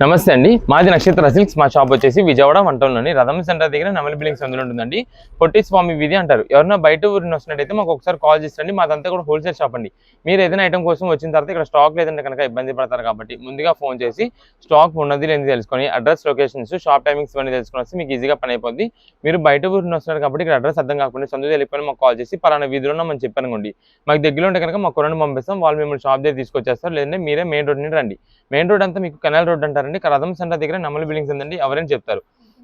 నమస్తే అండి. మాది నక్షత్ర సిల్క్స్. మా షాప్ వచ్చేసి విజయవాడ వంటంలోని రథం సెంటర్ దగ్గర నెమలి బిల్డింగ్స్ అందులో ఉంటుందండి. పొట్టి స్వామి వీధి అంటారు. ఎవరైనా బయట ఊరిని వస్తున్నట్టయితే మాకు ఒకసారి కాల్ చేయండి. మాదంతా కూడా హోల్సేల్ షాప్ అండి. మీరు ఏదైనా ఐటమ్ కోసం వచ్చిన తర్వాత ఇక్కడ స్టాక్ లేదంటే కనుక ఇబ్బంది పడతారు కాబట్టి ముందుగా ఫోన్ చేసి స్టాక్ ఉన్నది లేని తెలుసుకొని అడ్రస్, లొకేషన్స్, షాప్ టైమింగ్స్ ఇవన్నీ తెలుసుకొని వస్తే మీకు ఈజీగా పని అయిపోద్ది. మీరు బయట ఊరిని వస్తున్నారు కాబట్టి ఇక్కడ అడ్రస్ అర్థం కాకుండా సందు వెళ్ళిపోయి మాకు కాల్ చేసి పలానా వీధిలో ఉన్నామని చెప్పనుకోండి. మాకు దగ్గరలో ఉంటే కనుక మా కొరని పంపిస్తాం. వాళ్ళు మిమ్మల్ని షాప్ దగ్గర తీసుకొచ్చేస్తారు. లేదంటే మీరే మెయిన్ రోడ్ నుండి రండి. మెయిన్ రోడ్ అంతా మీకు కెనాల్ రోడ్ అంటారండి. రథం సెంటర్ దగ్గర నెమలి బిల్డింగ్స్ ఉందండి. ఎవరైనా చెప్తారు.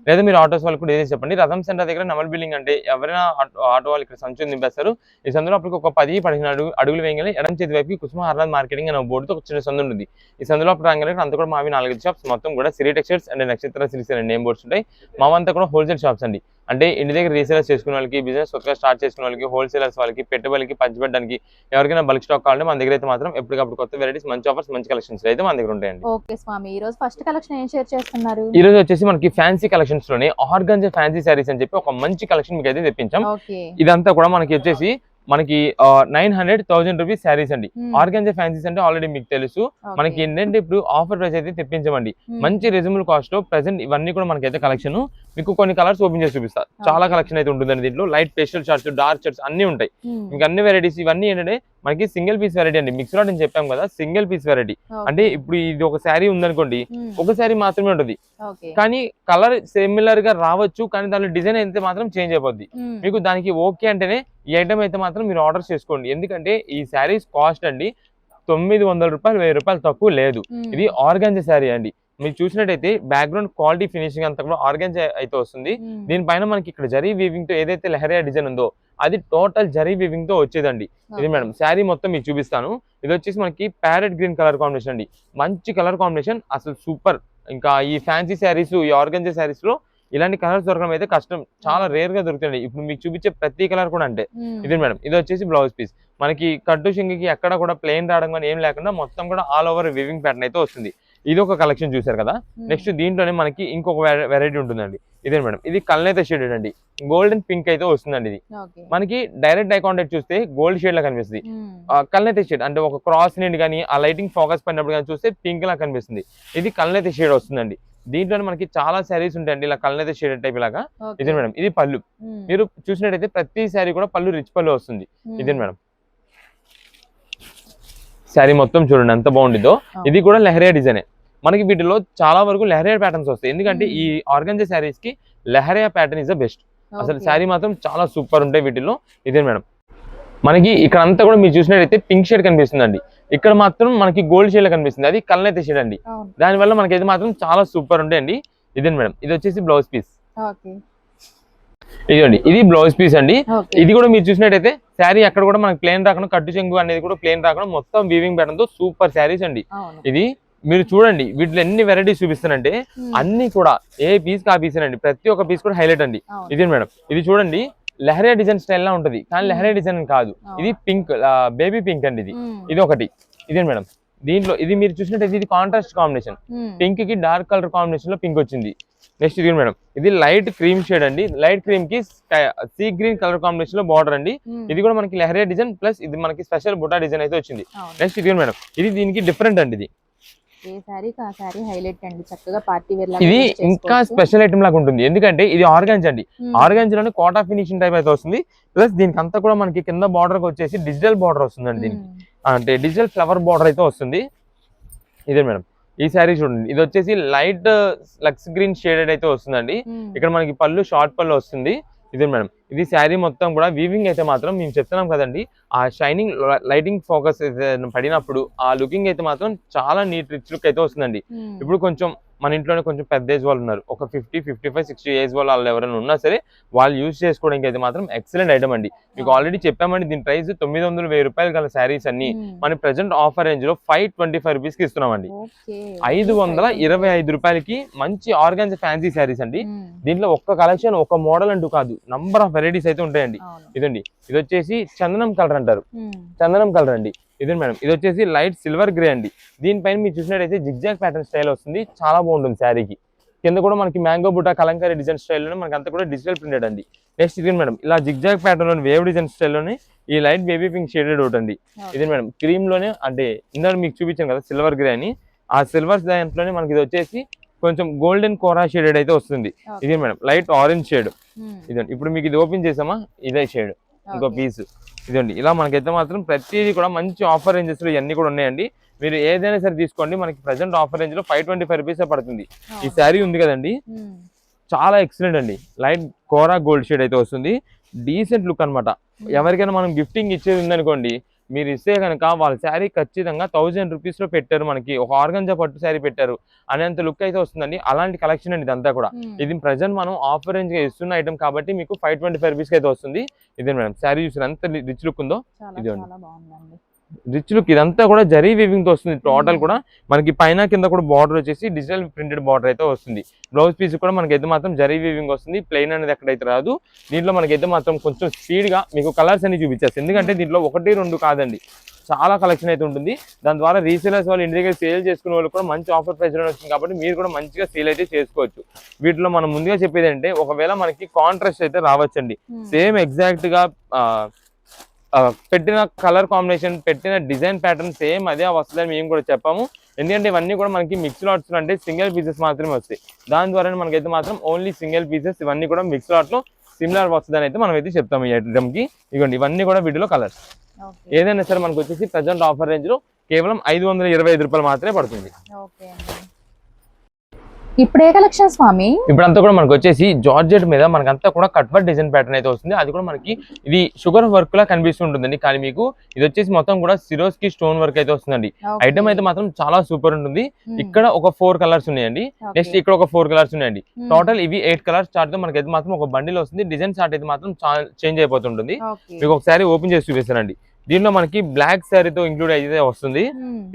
లేదా మీరు ఆటోస్ వాళ్ళు కూడా ఏది చెప్పండి. రథం సెంటర్ దగ్గర నెమలి బిల్డింగ్ అంటే ఎవరైనా ఆటో వాళ్ళు ఇక్కడ సంచులు నింపేస్తారు. ఈ సందులో అప్పటికి ఒక 10-15 అడుగులు వేయగానే ఎడం చేతి వైపు కుసుమ హర్నాథ్ మార్కెటింగ్ అనే బోర్డుతో ఒక చిన్న సందు ఉంటుంది. ఈ సందులో అప్పుడు రాగానే అంతా కూడా మావి 4 షాప్స్ మొత్తం కూడా సిరీ టెక్స్టైల్స్ అండ్ నక్షత్ర సిల్క్స్ అనే నేమ్ బోర్డ్స్ ఉంటాయి. మావంతా కూడా హోల్సేల్ షాప్స్ అండి. అంటే ఇంటి దగ్గర రీసేలర్స్ చేసుకునే వాళ్ళకి, బిజినెస్ కొత్తగా స్టార్ట్ చేసుకునే వాళ్ళకి, హోల్సేలర్స్ వాళ్ళకి, పెట్టుబడికి పంచిపెట్టడానికి ఎవరికైనా బల్క్ స్టాక్ కావాలంటే మన దగ్గర అయితే మాత్రం ఎప్పటికప్పుడు కొత్త వెరైటీస్, మంచి ఆఫర్స్, మంచి కలెక్షన్స్ అయితే మన దగ్గర ఉంటాయండి. ఓకే స్వామి, ఈ రోజు ఫస్ట్ కలెక్షన్ ఏం షేర్ చేస్తున్నారు? ఈ రోజు వచ్చేసి మనకి ఫ్యాన్సీ కలెక్షన్స్ లోనే ఆర్గాంజా ఫ్యాన్సీ శారీస్ అని చెప్పి ఒక మంచి కలెక్షన్ మీకు అయితే తెప్పించాం. ఇదంతా కూడా మనకి వచ్చేసి 900,000 రూపీస్ శారీస్ అండి. ఆర్గాంజా ఫ్యాన్సీస్ అంటే ఆల్రెడీ మీకు తెలుసు. మనకి ఏంటంటే ఇప్పుడు ఆఫర్ ప్రైస్ అయితే తెప్పించమండి. మంచి రీజనబుల్ కాస్ట్ లో ప్రెసెంట్ ఇవన్నీ కూడా మనకైతే కలెక్షన్ మీకు కొన్ని కలర్స్ ఓపెన్ చేసి చూపిస్తా. చాలా కలెక్షన్ అయితే ఉంటుందండి. దీంట్లో light pastel shades, dark shades అన్ని ఉంటాయి. ఇంకా అన్ని వెరైటీస్ ఇవన్నీ ఏంటంటే మనకి సింగిల్ పీస్ వెరైటీ అండి. మిక్స్ లాట్ అని చెప్పాం కదా, సింగిల్ పీస్ వెరైటీ. అంటే ఇప్పుడు ఇది ఒక శారీ ఉందనుకోండి, ఒక శారీ మాత్రమే ఉంటుంది. కానీ కలర్ సిమిలర్ గా రావచ్చు, కానీ దాని డిజైన్ అయితే మాత్రం చేంజ్ అయిపోద్ది. మీకు దానికి ఓకే అంటేనే ఈ ఐటమ్ అయితే మాత్రం మీరు ఆర్డర్ చేసుకోండి. ఎందుకంటే ఈ శారీస్ కాస్ట్ అండి 900 రూపాయలు, 1000 రూపాయలు తక్కువ లేదు. ఇది ఆర్గాంజా శారీ అండి. మీరు చూసినట్టయితే బ్యాక్గ్రౌండ్ క్వాలిటీ ఫినిషింగ్ అంతా కూడా ఆర్గాంజా అయితే వస్తుంది. దీనిపైన మనకి ఇక్కడ జరీ వీవింగ్ తో ఏదైతే లెహరియా డిజైన్ ఉందో అది టోటల్ జరీ వీవింగ్ తో వచ్చేదండి. ఇది మేడం శారీ మొత్తం మీకు చూపిస్తాను. ఇది వచ్చేసి మనకి ప్యారెట్ గ్రీన్ కలర్ కాంబినేషన్ అండి. మంచి కలర్ కాంబినేషన్, అసలు సూపర్. ఇంకా ఈ ఫ్యాన్సీ శారీస్, ఈ ఆర్గాంజా శారీస్ లో ఇలాంటి కలర్స్ దొరకడం అయితే కష్టం, చాలా రేర్ గా దొరుకుతాయండి. ఇప్పుడు మీకు చూపించే ప్రతి కలర్ కూడా అంటే ఇది మేడం. ఇది వచ్చేసి బ్లౌజ్ పీస్. మనకి కట్టు షింగికి ఎక్కడ కూడా ప్లెయిన్ రావడం కానీ ఏం లేకుండా మొత్తం కూడా ఆల్ ఓవర్ వివింగ్ ప్యాటర్న్ అయితే వస్తుంది. ఇది ఒక కలెక్షన్ చూసారు కదా. నెక్స్ట్ దీంట్లోనే మనకి ఇంకొక వెరైటీ ఉంటుందండి. ఇదే మేడం, ఇది కల్నేత షేడెడ్ అండి. గోల్డెన్ పింక్ అయితే వస్తుందండి. ఇది మనకి డైరెక్ట్ ఐ కాంటాక్ట్ చూస్తే గోల్డ్ షేడ్ లా కనిపిస్తుంది. కల్నేత షేడ్ అంటే ఒక క్రాస్ నుండి కానీ ఆ లైటింగ్ ఫోకస్ పడినప్పుడు కానీ చూస్తే పింక్ లా కనిపిస్తుంది. ఇది కల్నేత షేడ్ వస్తుందండి. దీంట్లోనే మనకి చాలా శారీస్ ఉంటాయండి ఇలా కల్నేత షేడ్ టైప్ లాగా. ఇదే మేడం, ఇది పళ్ళు. మీరు చూసినట్టయితే ప్రతి శారీ కూడా పళ్ళు రిచ్ పళ్ళు వస్తుంది. ఇదే మేడం, శారీ మొత్తం చూడండి ఎంత బాగుండిదో. ఇది కూడా లెహరియా డిజైన్. మనకి వీటిలో చాలా వరకు లెహరియా ప్యాటర్న్స్ వస్తాయి. ఎందుకంటే ఈ ఆర్గాంజా శారీస్ కి leheriya pattern is the best. అసలు శారీ మాత్రం చాలా సూపర్ ఉంటాయి వీటిలో. ఇదే మేడం, మనకి ఇక్కడ అంతా కూడా మీరు చూసినట్టయితే పింక్ షేడ్ కనిపిస్తుందండి. ఇక్కడ మాత్రం మనకి గోల్డ్ షేడ్ కనిపిస్తుంది, అది కల్నేత షేడ్ అండి. దానివల్ల మనకి అయితే మాత్రం చాలా సూపర్ ఉంటాయండి. ఇదే మేడం, ఇది వచ్చేసి బ్లౌజ్ పీస్. ఇదండి, ఇది బ్లౌజ్ పీస్ అండి. ఇది కూడా మీరు చూసినట్టయితే శారీ అక్కడ కూడా మనకి ప్లేన్ రాకుండా, కట్టు చెంగు అనేది కూడా ప్లేన్ రాకుండా మొత్తం వీవింగ్ ప్యాటర్న్ తో సూపర్ శారీస్ అండి. ఇది మీరు చూడండి, వీటిలో ఎన్ని వెరైటీస్ చూపిస్తానంటే అన్ని కూడా ఏ పీస్ కా పీస్ అండి. ప్రతి ఒక్క పీస్ కూడా హైలైట్ అండి. ఇది మేడం, ఇది చూడండి లెహరియా డిజైన్ స్టైల్ లా ఉంటది, కానీ లెహరియా డిజైన్ కాదు. ఇది పింక్, బేబీ పింక్ అండి. ఇది ఒకటి. ఇదే మేడం, దీంట్లో ఇది మీరు చూసినట్టయితే ఇది కాంట్రాస్ట్ కాంబినేషన్. పింక్ కి డార్క్ కలర్ కాంబినేషన్ లో పింక్ వచ్చింది. నెక్స్ట్ ఇది మేడం, ఇది లైట్ క్రీమ్ షేడ్ అండి. లైట్ క్రీమ్ కి సీ గ్రీన్ కలర్ కాంబినేషన్ లో బార్డర్ అండి. ఇది కూడా మనకి లెహరియా డిజైన్ ప్లస్ ఇది మనకి స్పెషల్ బుటా డిజైన్ అయితే వచ్చింది. నెక్స్ట్ ఇది మేడం, ఇది దీనికి డిఫరెంట్ అండి. ఇది ఇది ఇంకా స్పెషల్ ఐటమ్ లాగా ఉంటుంది. ఎందుకంటే ఇది ఆర్గాంజా అండి. ఆర్గాంజాలోనే కోటా ఫినిషింగ్ టైప్ అయితే వస్తుంది. ప్లస్ దీనికి అంతా కూడా మనకి కింద బార్డర్ వచ్చేసి డిజిటల్ బార్డర్ వస్తుందండి. దీనికి అంటే డిజిటల్ ఫ్లవర్ బార్డర్ అయితే వస్తుంది. ఇదే మేడం, ఈ శారీ చూడండి, ఇది వచ్చేసి లైట్ లక్స్ గ్రీన్ షేడెడ్ అయితే వస్తుందండి. ఇక్కడ మనకి పళ్ళు షార్ట్ పళ్ళు వస్తుంది. ఇదే మేడం, ఇది శారీ మొత్తం కూడా వీవింగ్ అయితే మాత్రం మేము చెప్తున్నాం కదండి, ఆ షైనింగ్ లైటింగ్ ఫోకస్ పడినప్పుడు ఆ లుకింగ్ అయితే మాత్రం చాలా నీట్ రిచ్ లుక్ అయితే వస్తుందండి. ఇప్పుడు కొంచెం మన ఇంట్లోనే కొంచెం పెద్ద ఏజ్ వాళ్ళు ఉన్నారు, ఒక 50, 55, 60 ఏజ్ వాళ్ళు ఎవరైనా ఉన్నా సరే వాళ్ళు యూజ్ చేసుకోవడానికి అయితే మాత్రం ఎక్సలెంట్ ఐటమ్ అండి. మీకు ఆల్రెడీ చెప్పామండి, దీని ప్రైస్ 900, 1000 రూపాయలు గల శారీస్ అన్ని మన ప్రెసెంట్ ఆఫర్ రేంజ్ లో 525 రూపీస్ కి ఇస్తున్నామండి. 525 రూపాయలకి మంచి ఆర్గాంజా ఫ్యాన్సీ శారీస్ అండి. దీంట్లో ఒక్క కలెక్షన్, ఒక మోడల్ అంటూ కాదు, నంబర్ ఆఫ్ వెరైటీస్ అయితే ఉంటాయండి. ఇదండి, ఇది వచ్చేసి చందనం కలర్ అంటారు. చందనం కలర్ అండి. ఇది మేడం, ఇది వచ్చేసి లైట్ సిల్వర్ గ్రే అండి. దీనిపైన మీరు చూసినట్టయితే జిగ్జాగ్ ప్యాటర్న్ స్టైల్ వస్తుంది, చాలా బాగుంటుంది శారీకి. కింద కూడా మనకి మ్యాంగో బుటా కలంకారీ డిజైన్ స్టైల్లోనే మనకి అంతా కూడా డిజిటల్ ప్రింటెడ్ అండి. నెక్స్ట్ ఇది మేడం, ఇలా జిగ్జాగ్ ప్యాటర్న్ లోని వేవ్ డిజైన్ స్టైల్లోనే ఈ లైట్ బేబీ పింక్ షేడెడ్ ఒకటి అండి. ఇది మేడం, క్రీమ్ లోనే అంటే ఇందాక మీకు చూపించాను కదా సిల్వర్ గ్రే అని, ఆ సిల్వర్ దాంట్లోనే మనకి ఇది వచ్చేసి కొంచెం గోల్డెన్ కోరా షేడెడ్ అయితే వస్తుంది. ఇది మేడం లైట్ ఆరెంజ్ షేడ్. ఇదండి ఇప్పుడు మీకు ఇది ఓపెన్ చేసామా, ఇదే షేడ్ ఇంకో పీస్. ఇదండి ఇలా మనకైతే మాత్రం ప్రతిదీ కూడా మంచి ఆఫర్ రేంజెస్ లో ఇవన్నీ కూడా ఉన్నాయండి. మీరు ఏదైనా సరే తీసుకోండి, మనకి ప్రెసెంట్ ఆఫర్ రేంజ్ లో 525 రూపీస్ పడుతుంది. ఈ శారీ ఉంది కదండి, చాలా ఎక్సలెంట్ అండి. లైట్ కోరా గోల్డ్ షేడ్ అయితే వస్తుంది. డీసెంట్ లుక్ అనమాట. ఎవరికైనా మనం గిఫ్టింగ్ ఇచ్చేది ఉందనుకోండి, మీరు ఇస్తే కనుక వాళ్ళ శారీ ఖచ్చితంగా 1000 రూపీస్ లో పెట్టారు, మనకి ఒక ఆర్గంజా పట్టు శారీ పెట్టారు అనేంత లుక్ అయితే వస్తుందండి. అలాంటి కలెక్షన్ అండి ఇదంతా కూడా. ఇది ప్రెసెంట్ మనం ఆఫర్ రేంజ్ గా ఇస్తున్న ఐటమ్ కాబట్టి మీకు 525 రూపీస్ అయితే వస్తుంది. ఇదే మేడం శారీ చూసారు ఎంత రిచ్ లుక్ ఉందో. ఇది రిచ్ లుక్, ఇదంతా కూడా జరీ వీవింగ్ తో వస్తుంది టోటల్ కూడా. మనకి పైన కింద కూడా బార్డర్ వచ్చేసి డిజిటల్ ప్రింటెడ్ బార్డర్ అయితే వస్తుంది. బ్లౌజ్ పీస్ కూడా మనకైతే మాత్రం జరీ వీవింగ్ వస్తుంది, ప్లెయిన్ అనేది ఎక్కడైతే రాదు. దీంట్లో మనకైతే మాత్రం కొంచెం స్పీడ్ గా మీకు కలర్స్ అన్ని చూపించేస్తాయి, ఎందుకంటే దీంట్లో 1 2 కాదండి, చాలా కలెక్షన్ అయితే ఉంటుంది. దాని ద్వారా రీసేలర్స్ వాళ్ళు ఇంటి దగ్గర సేల్ చేసుకునే వాళ్ళు కూడా మంచి ఆఫర్ ప్రైస్ లో వచ్చింది కాబట్టి మీరు కూడా మంచిగా సేల్ అయితే చేసుకోవచ్చు. వీటిలో మనం ముందుగా చెప్పేది అంటే, ఒకవేళ మనకి కాంట్రాస్ట్ అయితే రావచ్చండి. సేమ్ ఎగ్జాక్ట్ గా పెట్టిన కలర్ కాంబినేషన్, పెట్టిన డిజైన్ ప్యాటర్న్ సేమ్ అదే వస్తుందని మేము కూడా చెప్పాము. ఎందుకంటే ఇవన్నీ కూడా మనకి మిక్స్ లాట్స్ అంటే సింగిల్ పీసెస్ మాత్రమే వస్తాయి. దాని ద్వారా మనకైతే మాత్రం ఓన్లీ సింగిల్ పీసెస్ ఇవన్నీ కూడా మిక్స్ లాట్ లో సిమిలర్ వస్తుందని అయితే మనం అయితే చెప్తాము. ఈ ఐటమ్ కి ఇవ్వండి, ఇవన్నీ కూడా వీటిలో కలర్స్. ఏదైనా సరే మనకు వచ్చేసి ప్రజెంట్ ఆఫర్ రేంజ్ లో కేవలం 525 రూపాయలు మాత్రమే పడుతుంది. ఇప్పుడు ఏ కలెక్షన్ స్వామి? ఇప్పుడంతా కూడా మనకు వచ్చేసి జార్జెట్ మీద మనకంతా కూడా కట్ వర్క్ డిజైన్ ప్యాటర్న్ అయితే వస్తుంది. అది కూడా మనకి ఇది షుగర్ వర్క్ లా కనిపిస్తుంటుందండి, కానీ మీకు ఇది వచ్చేసి మొత్తం కూడా సిరోస్ కి స్టోన్ వర్క్ అయితే వస్తుందండి. ఐటమ్ అయితే మాత్రం చాలా సూపర్ ఉంటుంది. ఇక్కడ ఒక 4 కలర్స్ ఉన్నాయండి, నెక్స్ట్ ఇక్కడ ఒక 4 కలర్స్ ఉన్నాయండి. టోటల్ ఇవి 8 కలర్స్ చార్ట్ తో మనకైతే మాత్రం ఒక బండిల్ వస్తుంది. డిజైన్ చార్ట్ అయితే మాత్రం చేంజ్ అయిపోతుంటుంది. మీకు ఒకసారి ఓపెన్ చేసి చూపిస్తానండి. దీనిలో మనకి బ్లాక్ శారీతో ఇంక్లూడ్ అయితే వస్తుంది.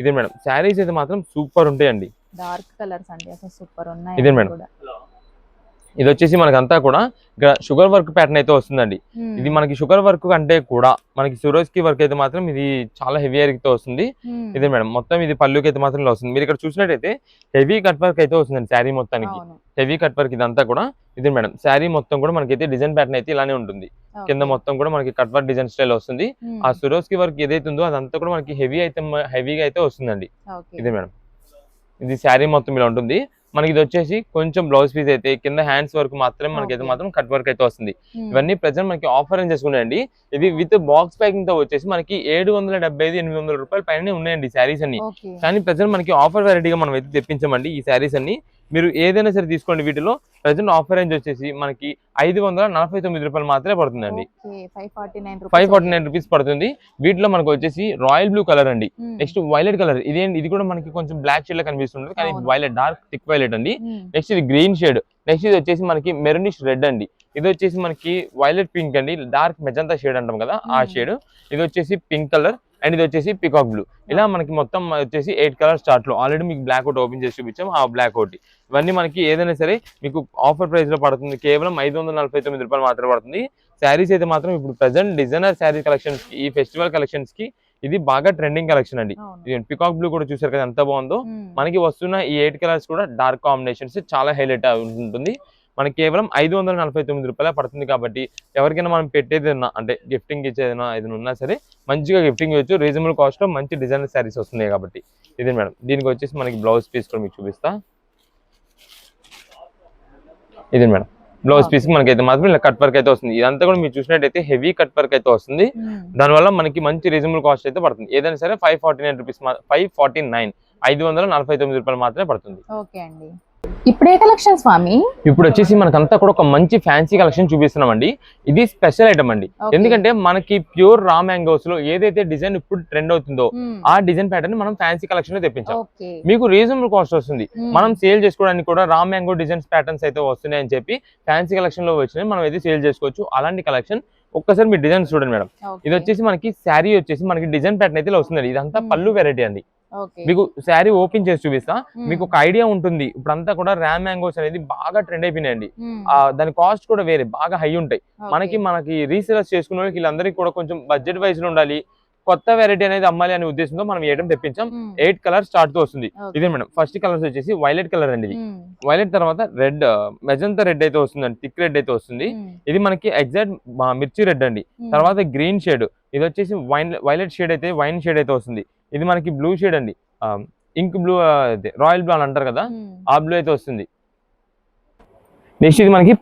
ఇది మేడం శారీస్ అయితే మాత్రం సూపర్ ఉంటాయండి. డార్క్ కలర్స్ అండి, అసలు సూపర్ ఉన్నాయి. ఇదే మేడం, ఇది వచ్చేసి మనకంతా కూడా ఇక్కడ షుగర్ వర్క్ ప్యాటర్న్ అయితే వస్తుందండి. ఇది మనకి షుగర్ వర్క్ అంటే కూడా మనకి సురోస్కి వర్క్ అయితే మాత్రం ఇది చాలా హెవీ తో వస్తుంది. ఇదే మేడం మొత్తం ఇది పళ్ళుకి అయితే మాత్రం ఇలా వస్తుంది. మీరు ఇక్కడ చూసినట్టయితే హెవీ కట్ వర్క్ అయితే వస్తుందండి శారీ మొత్తానికి. హెవీ కట్ వర్క్ ఇదంతా కూడా. ఇదే మేడం శారీ మొత్తం కూడా మనకైతే డిజైన్ ప్యాటర్న్ అయితే ఇలానే ఉంటుంది. కింద మొత్తం కూడా మనకి కట్ వర్క్ డిజైన్ స్టైల్ వస్తుంది. ఆ సురోస్కి వర్క్ ఏదైతే ఉందో అదంతా కూడా మనకి హెవీగా అయితే వస్తుందండి. ఇదే మేడం, ఇది శారీ మొత్తం ఇలా ఉంటుంది. మనకి ఇది వచ్చేసి కొంచెం బ్లౌజ్ పీస్ అయితే కింద హ్యాండ్స్ వర్క్ మాత్రమే మనకైతే మాత్రం కట్ వర్క్ అయితే వస్తుంది. ఇవన్నీ ప్రెజెంట్ మనకి ఆఫర్ అని చేసుకున్నాయండి. ఇది విత్ బాక్స్ ప్యాకింగ్ తో వచ్చేసి మనకి 775-800 రూపాయల పైన ఉన్నాయండి శారీస్ అన్ని. కానీ ప్రెజెంట్ మనకి ఆఫర్ వెరైటీగా మనం అయితే తెప్పించామండి ఈ శారీస్ అన్ని. మీరు ఏదైనా సరే తీసుకోండి, వీటిలో ప్రెజెంట్ ఆఫర్ రేంజ్ వచ్చేసి మనకి 549 రూపాయలు మాత్రమే పడుతుందండి. 549 రూపీస్ పడుతుంది. వీటిలో మనకు వచ్చేసి రాయల్ బ్లూ కలర్ అండి, నెక్స్ట్ వైలెట్ కలర్. ఇది కూడా మనకి కొంచెం బ్లాక్ షేడ్ లా కనిపిస్తుంది, కానీ వైలెట్ డార్క్ థిక్ వైలెట్ అండి. నెక్స్ట్ ఇది గ్రీన్ షేడ్. నెక్స్ట్ ఇది వచ్చేసి మనకి మెరూనిష్ రెడ్ అండి. ఇది వచ్చేసి మనకి వైలెట్ పింక్ అండి, డార్క్ మెజంతా షేడ్ అంటాం కదా ఆ షేడ్. ఇది వచ్చేసి పింక్ కలర్ అండ్ ఇది వచ్చేసి పికాక్ బ్లూ. ఇలా మనకి మొత్తం వచ్చేసి 8 కలర్స్ చార్ట్ లో. ఆల్రెడీ మీకు బ్లాక్ ఒకటి ఓపెన్ చేసి చూపించాం, ఆ బ్లాక్ ఒకటి. ఇవన్నీ మనకి ఏదైనా సరే మీకు ఆఫర్ ప్రైస్ లో పడుతుంది, కేవలం 549 రూపాయలు మాత్రమే పడుతుంది. శారీస్ అయితే మాత్రం ఇప్పుడు ప్రెసెంట్ డిజైనర్ శారీ కలెక్షన్స్ కి, ఈ ఫెస్టివల్ కలెక్షన్స్ కి ఇది బాగా ట్రెండింగ్ కలెక్షన్ అండి. పికాక్ బ్లూ కూడా చూసారు కదా ఎంత బాగుందో. మనకి వస్తున్న ఈ 8 కలర్స్ కూడా డార్క్ కాంబినేషన్స్ చాలా హైలైట్ ఉంటుంది. మనకి కేవలం 549 రూపాయలే పడుతుంది. కాబట్టి ఎవరికైనా మనం పెట్టేది అంటే గిఫ్టింగ్ ఇచ్చేదైనా ఏదైనా ఉన్నా సరే మంచిగా గిఫ్టింగ్ ఇవ్వచ్చు. రీజనబుల్ కాస్ట్ లో మంచి డిజైనర్ శారీస్ వస్తున్నాయి కాబట్టి. ఇది మేడం, దీనికి వచ్చేసి మనకి బ్లౌజ్ పీస్ కూడా మీకు చూపిస్తా. ఇది మేడం బ్లౌజ్ పీస్ మనకైతే మాత్రం ఇలా కట్ వర్క్ అయితే వస్తుంది. ఇదంతా కూడా మీరు చూసినట్టయితే హెవీ కట్ వర్క్ అయితే వస్తుంది. దానివల్ల మనకి మంచి రీజనబుల్ కాస్ట్ అయితే పడుతుంది. ఏదైనా సరే 549 రూపీస్, 549 రూపాయలు మాత్రమే పడుతుంది. ఓకే అండి, ఇప్పుడు ఏ కలెక్షన్ స్వామి? ఇప్పుడు వచ్చేసి మనకంతా కూడా ఒక మంచి ఫ్యాన్సీ కలెక్షన్ చూపిస్తున్నామండి. ఇది స్పెషల్ ఐటమ్ అండి, ఎందుకంటే మనకి ప్యూర్ రా మ్యాంగోస్ లో ఏదైతే డిజైన్ ఇప్పుడు ట్రెండ్ అవుతుందో ఆ డిజైన్ ప్యాటర్న్ మనం ఫ్యాన్సీ కలెక్షన్ లో తెప్పించాం. మీకు రీజనబుల్ కాస్ట్ వస్తుంది. మనం సేల్ చేసుకోవడానికి కూడా రా మ్యాంగో డిజైన్స్ ప్యాటర్న్స్ అయితే వస్తున్నాయి అని చెప్పి ఫ్యాన్సీ కలెక్షన్ లో వచ్చినాయి మనం అయితే సేల్ చేసుకోవచ్చు. అలాంటి కలెక్షన్ ఒక్కసారి మీరు డిజైన్ చూడండి మేడం. ఇది వచ్చేసి మనకి శారీ వచ్చేసి మనకి డిజైన్ ప్యాటర్న్ అయితే వస్తుంది. ఇదంతా పళ్ళు వెరైటీ అండి. మీకు శారీ ఓపెన్ చేసి చూపిస్తా, మీకు ఒక ఐడియా ఉంటుంది. ఇప్పుడంతా కూడా ర్యామ్ మ్యాంగోస్ అనేది బాగా ట్రెండ్ అయిపోయినాయండి. దాని కాస్ట్ కూడా వేరే బాగా హై ఉంటాయి. మనకి రీసేలర్స్ చేసుకునే వాళ్ళకి వీళ్ళందరికీ కూడా కొంచెం బడ్జెట్ వైజ్ లో ఉండాలి, కొత్త వెరైటీ అనేది అమ్మాలి అనే ఉద్దేశంతో మనం ఏటం తెప్పించాం. 8 కలర్స్ స్టార్ట్ తో వస్తుంది. ఇదే మేడం ఫస్ట్ కలర్స్ వచ్చేసి వైలెట్ కలర్ అండి. ఇది వైలెట్ తర్వాత రెడ్, మెజంతా రెడ్ అయితే వస్తుందండి, థిక్ రెడ్ అయితే వస్తుంది. ఇది మనకి ఎగ్జాక్ట్ మిర్చి రెడ్ అండి. తర్వాత గ్రీన్ షేడ్, ఇది వచ్చేసి వైలెట్ షేడ్ అయితే వైన్ షేడ్ అయితే వస్తుంది. ఇది మనకి బ్లూ షేడ్ అండి, ఇంక్ బ్లూ, రాయల్ బ్లూ అని అంటారు కదా, ఆ బ్లూ అయితే వస్తుంది. నెక్స్ట్ ఇది మనకి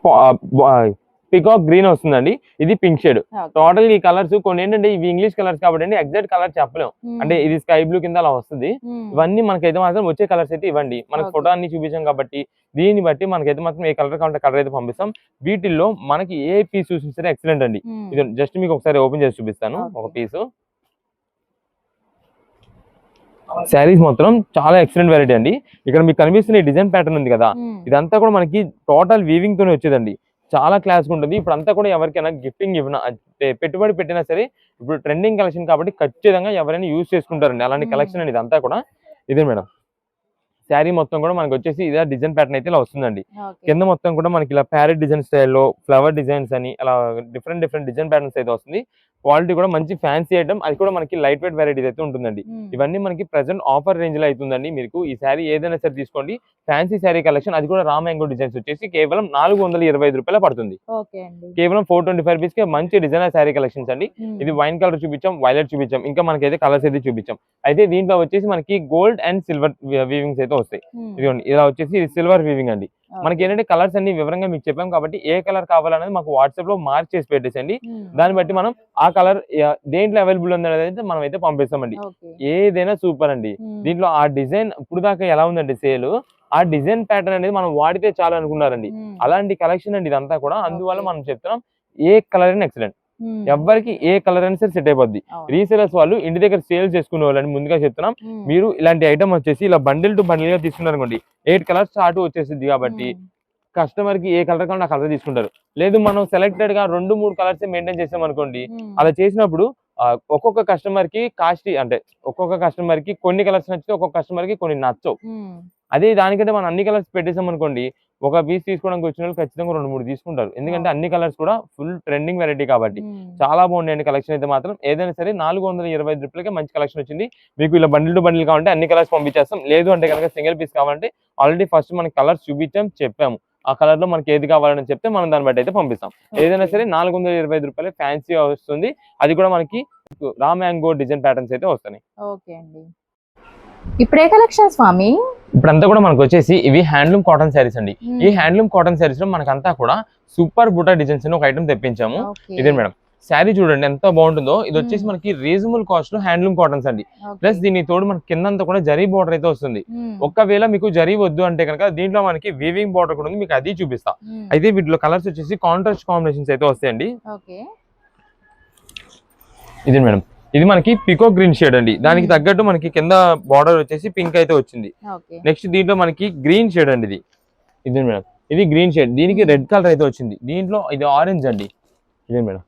పికాక్ గ్రీన్ వస్తుందండి, ఇది పింక్ షేడ్. టోటల్ ఈ కలర్స్ కొన్ని ఏంటంటే ఇవి ఇంగ్లీష్ కలర్స్ కాబట్టి అండి ఎగ్జాక్ట్ కలర్ చెప్పలేము, అంటే ఇది స్కై బ్లూ కింద అలా వస్తుంది. ఇవన్నీ మనకైతే మాత్రం వచ్చే కలర్స్ అయితే ఇవ్వండి, మనకి ఫోటో అన్ని చూపించాం కాబట్టి దీన్ని బట్టి మనకైతే మాత్రం ఏ కలర్ కావాలంటే కలర్ అయితే పంపిస్తాం. వీటిల్లో మనకి ఏ పీస్ చూసినా సరే ఎక్సలెంట్ అండి. ఇది జస్ట్ మీకు ఒకసారి ఓపెన్ చేసి చూపిస్తాను ఒక పీస్. శారీస్ మొత్తం చాలా ఎక్సలెంట్ వెరైటీ అండి. ఇక్కడ మీకు కనిపిస్తున్న ఈ డిజైన్ ప్యాటర్న్ ఉంది కదా, ఇదంతా కూడా మనకి టోటల్ వీవింగ్ తోనే వచ్చేదండి, చాలా క్లాస్ ఉంటుంది. ఇప్పుడు అంతా కూడా ఎవరికైనా గిఫ్టింగ్ ఇవ్వనా పెట్టుబడి పెట్టినా సరే ఇప్పుడు ట్రెండింగ్ కలెక్షన్ కాబట్టి ఖచ్చితంగా ఎవరైనా యూజ్ చేసుకుంటారండి అలాంటి కలెక్షన్ అండి ఇదంతా కూడా. ఇదే మేడం శారీ మొత్తం కూడా మనకి వచ్చేసి ఇదే డిజైన్ ప్యాటర్న్ అయితే ఇలా వస్తుందండి. కింద మొత్తం కూడా మనకి ఇలా ప్యారెట్ డిజైన్ స్టైల్లో ఫ్లవర్ డిజైన్స్ అని అలా డిఫరెంట్ డిజైన్ ప్యాటర్న్స్ అయితే వస్తుంది. క్వాలిటీ కూడా మంచి ఫ్యాన్సీ ఐటమ్, అది కూడా మనకి లైట్ వెయిట్ వెరైటీస్ అయితే ఉంటుందండి. ఇవన్నీ మనకి ప్రెసెంట్ ఆఫర్ రేంజ్ లో అవుతుందండి. మీకు ఈ శారీ ఏదైనా సరే తీసుకోండి, ఫ్యాన్సీ శారీ కలెక్షన్, అది కూడా రా మ్యాంగో డిజైన్స్ వచ్చేసి కేవలం 425 రూపాయలు పడుతుంది. కేవలం 425 రూపీస్ కి మంచి డిజైనర్ శారీ కలెక్షన్స్ అండి. ఇది వైన్ కలర్ చూపించాం, వైలెట్ చూపించాం, ఇంకా మనకైతే కలర్స్ అయితే చూపించాం. అయితే దీంట్లో వచ్చేసి మనకి గోల్డ్ అండ్ సిల్వర్ వీవింగ్స్ అయితే వస్తాయి. ఇదిగోండి ఇలా వచ్చేసి ఇది సిల్వర్ వీవింగ్ అండి. మనకి ఏంటంటే కలర్స్ అన్ని వివరంగా మీకు చెప్పాం కాబట్టి ఏ కలర్ కావాలనేది మాకు వాట్సాప్ లో మార్క్ చేసి పెట్టేసండి, దాన్ని బట్టి మనం ఆ కలర్ దేంట్లో అవైలబుల్ ఉంది అనేది మనం అయితే పంపిస్తామండి. ఏదైనా సూపర్ అండి. దీంట్లో ఆ డిజైన్ ఇప్పుడు దాకా ఎలా ఉందండి సేల్, ఆ డిజైన్ ప్యాటర్న్ అనేది మనం వాడితే చాలు అనుకున్నారండి, అలాంటి కలెక్షన్ అండి ఇదంతా కూడా. అందువల్ల మనం చెప్తున్నాం ఏ కలర్ అయినా ఎక్సలెంట్, ఎవరికి ఏ కలర్ అయినా సరే సెట్ అయిపోద్ది. రీసేలర్స్ వాళ్ళు ఇంటి దగ్గర సేల్ చేసుకునే వాళ్ళని ముందుగా చెప్తున్నాం, మీరు ఇలాంటి ఐటమ్ వచ్చేసి ఇలా బండిల్ టు బండిల్ గా తీసుకున్నారు అనుకోండి 8 కలర్స్ స్టార్ట్ వచ్చేసింది కాబట్టి కస్టమర్ కి ఏ కలర్ కావాలంటే ఆ కలర్ తీసుకుంటారు. లేదు మనం సెలెక్టెడ్ గా 2-3 కలర్స్ మెయింటైన్ చేసాం అనుకోండి, అలా చేసినప్పుడు ఒక్కొక్క కస్టమర్ కి కాస్ట్ అంటే ఒక్కొక్క కస్టమర్ కి కొన్ని కలర్స్ నచ్చితే ఒక్కొక్క కస్టమర్ కి కొన్ని నచ్చవు. అదే దానికంటే మనం అన్ని కలర్స్ పెట్టేసాం అనుకోండి, ఒక పీస్ తీసుకోవడానికి వచ్చిన వాళ్ళు ఖచ్చితంగా 2-3 తీసుకుంటారు, ఎందుకంటే అన్ని కలర్స్ కూడా ఫుల్ ట్రెండింగ్ వెరైటీ కాబట్టి. చాలా బాగుంది కలెక్షన్ అయితే మాత్రం. ఏదైనా సరే 425 రూపాయలకి మంచి కలెక్షన్ వచ్చింది. మీకు ఇలా బండిల్ టు బండిల్ కావాలంటే అన్ని కలర్స్ పంపించేస్తాం, లేదు అంటే కనుక సింగిల్ పీస్ కావాలంటే ఆల్రెడీ ఫస్ట్ మనకి కలర్స్ చూపించాం, చెప్పాము ఆ కలర్ లో మనకి ఏది కావాలని చెప్తే మనం దాన్ని బట్టి అయితే పంపిస్తాం. ఏదైనా సరే 425 రూపాయలు ఫ్యాన్సీ వస్తుంది, అది కూడా మనకి రా మ్యాంగో డిజైన్ ప్యాటర్న్స్ అయితే వస్తున్నాయి. ఓకే అండి. ఇప్పుడు ఏ కలెక్షన్ స్వామి? ఇప్పుడంతా కూడా మనకు వచ్చేసి ఇవి హ్యాండ్లూమ్ కాటన్ శారీస్ అండి. ఈ హ్యాండ్లూమ్ కాటన్ శారీస్ లో మనకంతా కూడా సూపర్ బుటా డిజైన్స్ అని ఒక ఐటమ్ తెప్పించాము. ఇదే మేడం శారీ చూడండి ఎంత బాగుంటుందో. ఇది వచ్చేసి మనకి రీజనబుల్ కాస్ట్ లో హ్యాండ్లూమ్ కాటన్స్ అండి. ప్లస్ దీని తోడు మనకి కిందంతా కూడా జరీ బోర్డర్ అయితే వస్తుంది. ఒకవేళ మీకు జరీ వద్దు అంటే కనుక దీంట్లో మనకి వీవింగ్ బోర్డర్ కూడా ఉంది, మీకు అది చూపిస్తా. అయితే వీటిలో కలర్స్ వచ్చేసి కాంట్రాస్ట్ కాంబినేషన్స్ అయితే వస్తాయండి. ఇది మేడం ఇది మనకి పికో గ్రీన్ షేడ్ అండి, దానికి తగ్గట్టు మనకి కింద బార్డర్ వచ్చేసి పింక్ అయితే వచ్చింది. నెక్స్ట్ దీంట్లో మనకి గ్రీన్ షేడ్ అండి, ఇది మేడం ఇది గ్రీన్ షేడ్, దీనికి రెడ్ కలర్ అయితే వచ్చింది. దీంట్లో ఇది ఆరెంజ్ అండి. ఇదే మేడం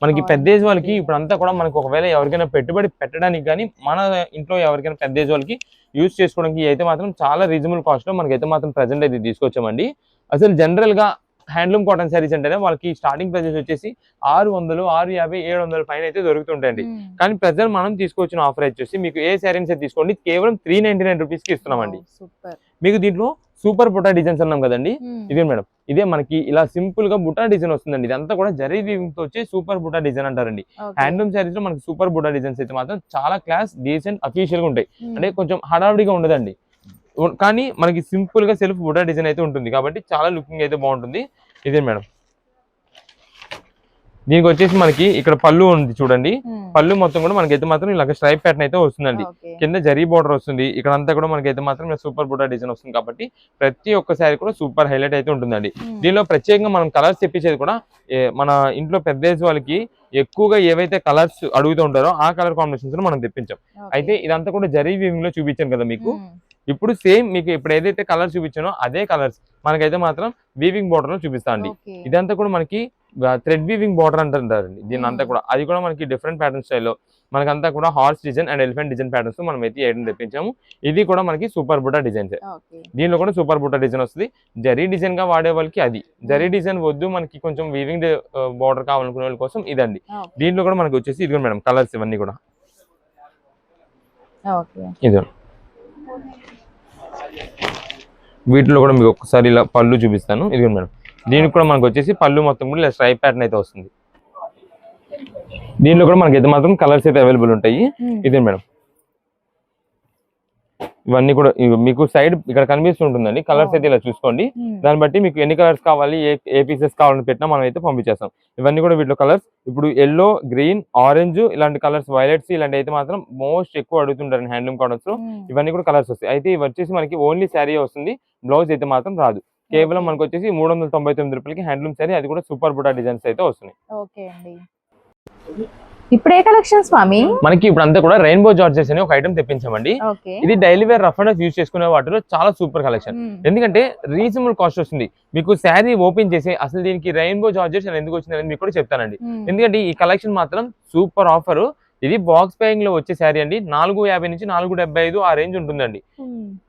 మనకి పెద్ద ఏజ్ వాళ్ళకి ఇప్పుడు అంతా కూడా మనకి ఒకవేళ ఎవరికైనా పెట్టుబడి పెట్టడానికి కానీ మన ఇంట్లో ఎవరికైనా పెద్ద ఏజ్ వాళ్ళకి యూజ్ చేసుకోవడానికి అయితే మాత్రం చాలా రీజనబుల్ కాస్ట్ లో మనకైతే మాత్రం ప్రెజెంట్ అయితే తీసుకొచ్చామండి. అసలు జనరల్ గా హ్యాండ్లూమ్ కాటన్ శారీస్ అంటేనే వాళ్ళకి స్టార్టింగ్ ప్రైజెస్ వచ్చేసి 600, 650, 700 పైన అయితే దొరుకుతుంటాయండి. కానీ ప్రెజెంట్ మనం తీసుకొచ్చిన ఆఫర్ వచ్చేసి మీకు ఏ శారీస్ అయితే తీసుకోండి కేవలం 399 రూపీస్ కి ఇస్తున్నామండి. మీకు దీంట్లో సూపర్ బుటా డిజైన్స్ అన్నాం కదండి, ఇదే మేడం ఇదే మనకి ఇలా సింపుల్ గా బుటా డిజైన్ వస్తుందండి. ఇదంతా కూడా జరీ వీవింగ్ తో వచ్చి సూపర్ బుటా డిజైన్ అంటారండి. హ్యాండ్లూమ్ శారీస్ లో మనకి సూపర్ బుటా డిజైన్స్ అయితే మాత్రం చాలా క్లాస్ డీసెంట్ అఫీషియల్ గా ఉంటాయి, అంటే కొంచెం హడావిడిగా ఉండదండి. కానీ మనకి సింపుల్ గా సెల్ఫ్ బుటా డిజైన్ అయితే ఉంటుంది కాబట్టి చాలా లుకింగ్ అయితే బాగుంటుంది. ఇదే మేడం దీనికి వచ్చేసి మనకి ఇక్కడ పళ్ళు ఉంది చూడండి, పళ్ళు మొత్తం కూడా మనకైతే మాత్రం ఇలాగ స్ట్రైప్ ప్యాటర్న్ అయితే వస్తుందండి. కింద జరీ బోర్డర్ వస్తుంది, ఇక్కడ అంతా కూడా మనకైతే మాత్రం సూపర్ బుటా డిజైన్ వస్తుంది కాబట్టి ప్రతి ఒక్క శారీ కూడా సూపర్ హైలైట్ అయితే ఉంటుందండి. దీనిలో ప్రత్యేకంగా మనం కలర్స్ తెప్పించేది కూడా మన ఇంట్లో పెద్ద ఏజ్ వాళ్ళకి ఎక్కువగా ఏవైతే కలర్స్ అడుగుతూ ఉంటారో ఆ కలర్ కాంబినేషన్స్ లో మనం తెప్పించాం. అయితే ఇదంతా కూడా జరీ వీవింగ్ లో చూపించాను కదా మీకు, ఇప్పుడు సేమ్ మీకు ఇప్పుడు ఏదైతే కలర్ చూపించానో అదే కలర్స్ మనకైతే మాత్రం వీవింగ్ బోర్డర్ లో చూపిస్తా అండి. ఇదంతా కూడా మనకి థ్రెడ్ వీవింగ్ బోర్డర్ అంటారండి దీని అంతా కూడా, అది కూడా మనకి డిఫరెంట్ ప్యాటర్న్ స్టైల్లో మనకంతా కూడా horse design and elephant design patterns మనం అయితే ఐటమ్ తెప్పించాము. ఇది కూడా మనకి సూపర్ బుటా డిజైన్స్, దీనిలో కూడా సూపర్ బుటా డిజైన్ వస్తుంది. జరీ డిజైన్ గా వాడే వాళ్ళకి అది, జరీ డిజైన్ వద్దు మనకి కొంచెం వీవింగ్ బోర్డర్ కావాలనుకునే వాళ్ళ కోసం ఇదండి. దీంట్లో కూడా మనకి వచ్చేసి ఇదిగో మేడం కలర్స్ ఇవన్నీ కూడా ఇదో. వీటిలో కూడా మీకు ఒకసారి ఇలా పళ్ళు చూపిస్తాను. ఇదిగో మేడం దీనికి కూడా మనకు వచ్చేసి పళ్ళు మొత్తం కూడా ఇలా స్ట్రైప్ ప్యాటర్న్ అయితే వస్తుంది. దీనిలో కూడా మనకి అయితే మాత్రం కలర్స్ అయితే అవైలబుల్ ఉంటాయి. ఇదే మేడం ఇవన్నీ కూడా మీకు సైడ్ ఇక్కడ కనిపిస్తుంటుందండి. కలర్స్ అయితే ఇలా చూసుకోండి. దాన్ని బట్టి మీకు ఎన్ని కలర్స్ కావాలి, ఏ పీసెస్ కావాలని పెట్టినా మనం అయితే పంపించేస్తాం. ఇవన్నీ కూడా వీటిలో కలర్స్ ఇప్పుడు ఎల్లో, గ్రీన్, ఆరెంజ్ ఇలాంటి కలర్స్, వైలెట్స్ ఇలాంటి అయితే మాత్రం మోస్ట్ ఎక్కువ అడుగుతుంటారు హ్యాండ్లూమ్ కాటన్స్ లో. ఇవన్నీ కూడా కలర్స్ వస్తాయి. అయితే ఇవి వచ్చేసి మనకి ఓన్లీ శారీ వస్తుంది, బ్లౌజ్ అయితే మాత్రం రాదు. కేవలం మనకు వచ్చేసి 399 రూపాయలకి హ్యాండ్లూమ్ శారీ, అది కూడా సూపర్ బుటా డిజైన్స్ అయితే వస్తున్నాయి. ఓకే అండి. ఇప్పుడు ఏ కలెక్షన్ స్వామి? మనకి ఇప్పుడు అంతా కూడా రెయిన్బో జార్జెస్ అనే ఒక ఐటమ్ తెప్పించామండి. ఇది daily wear rough and use చేసుకునే వాటిలో చాలా సూపర్ కలెక్షన్. ఎందుకంటే రీజనబుల్ కాస్ట్ వస్తుంది. మీకు శారీ ఓపెన్ చేసి అసలు దీనికి రెయిన్బో జార్జెస్ అని ఎందుకు వచ్చింది అనేది మీకు కూడా చెప్తానండి. ఎందుకంటే ఈ కలెక్షన్ మాత్రం సూపర్ ఆఫర్. ఇది బాక్స్ ప్యాకింగ్ లో వచ్చే శారీ అండి. 450 నుంచి 475 ఆ రేంజ్ ఉంటుందండి.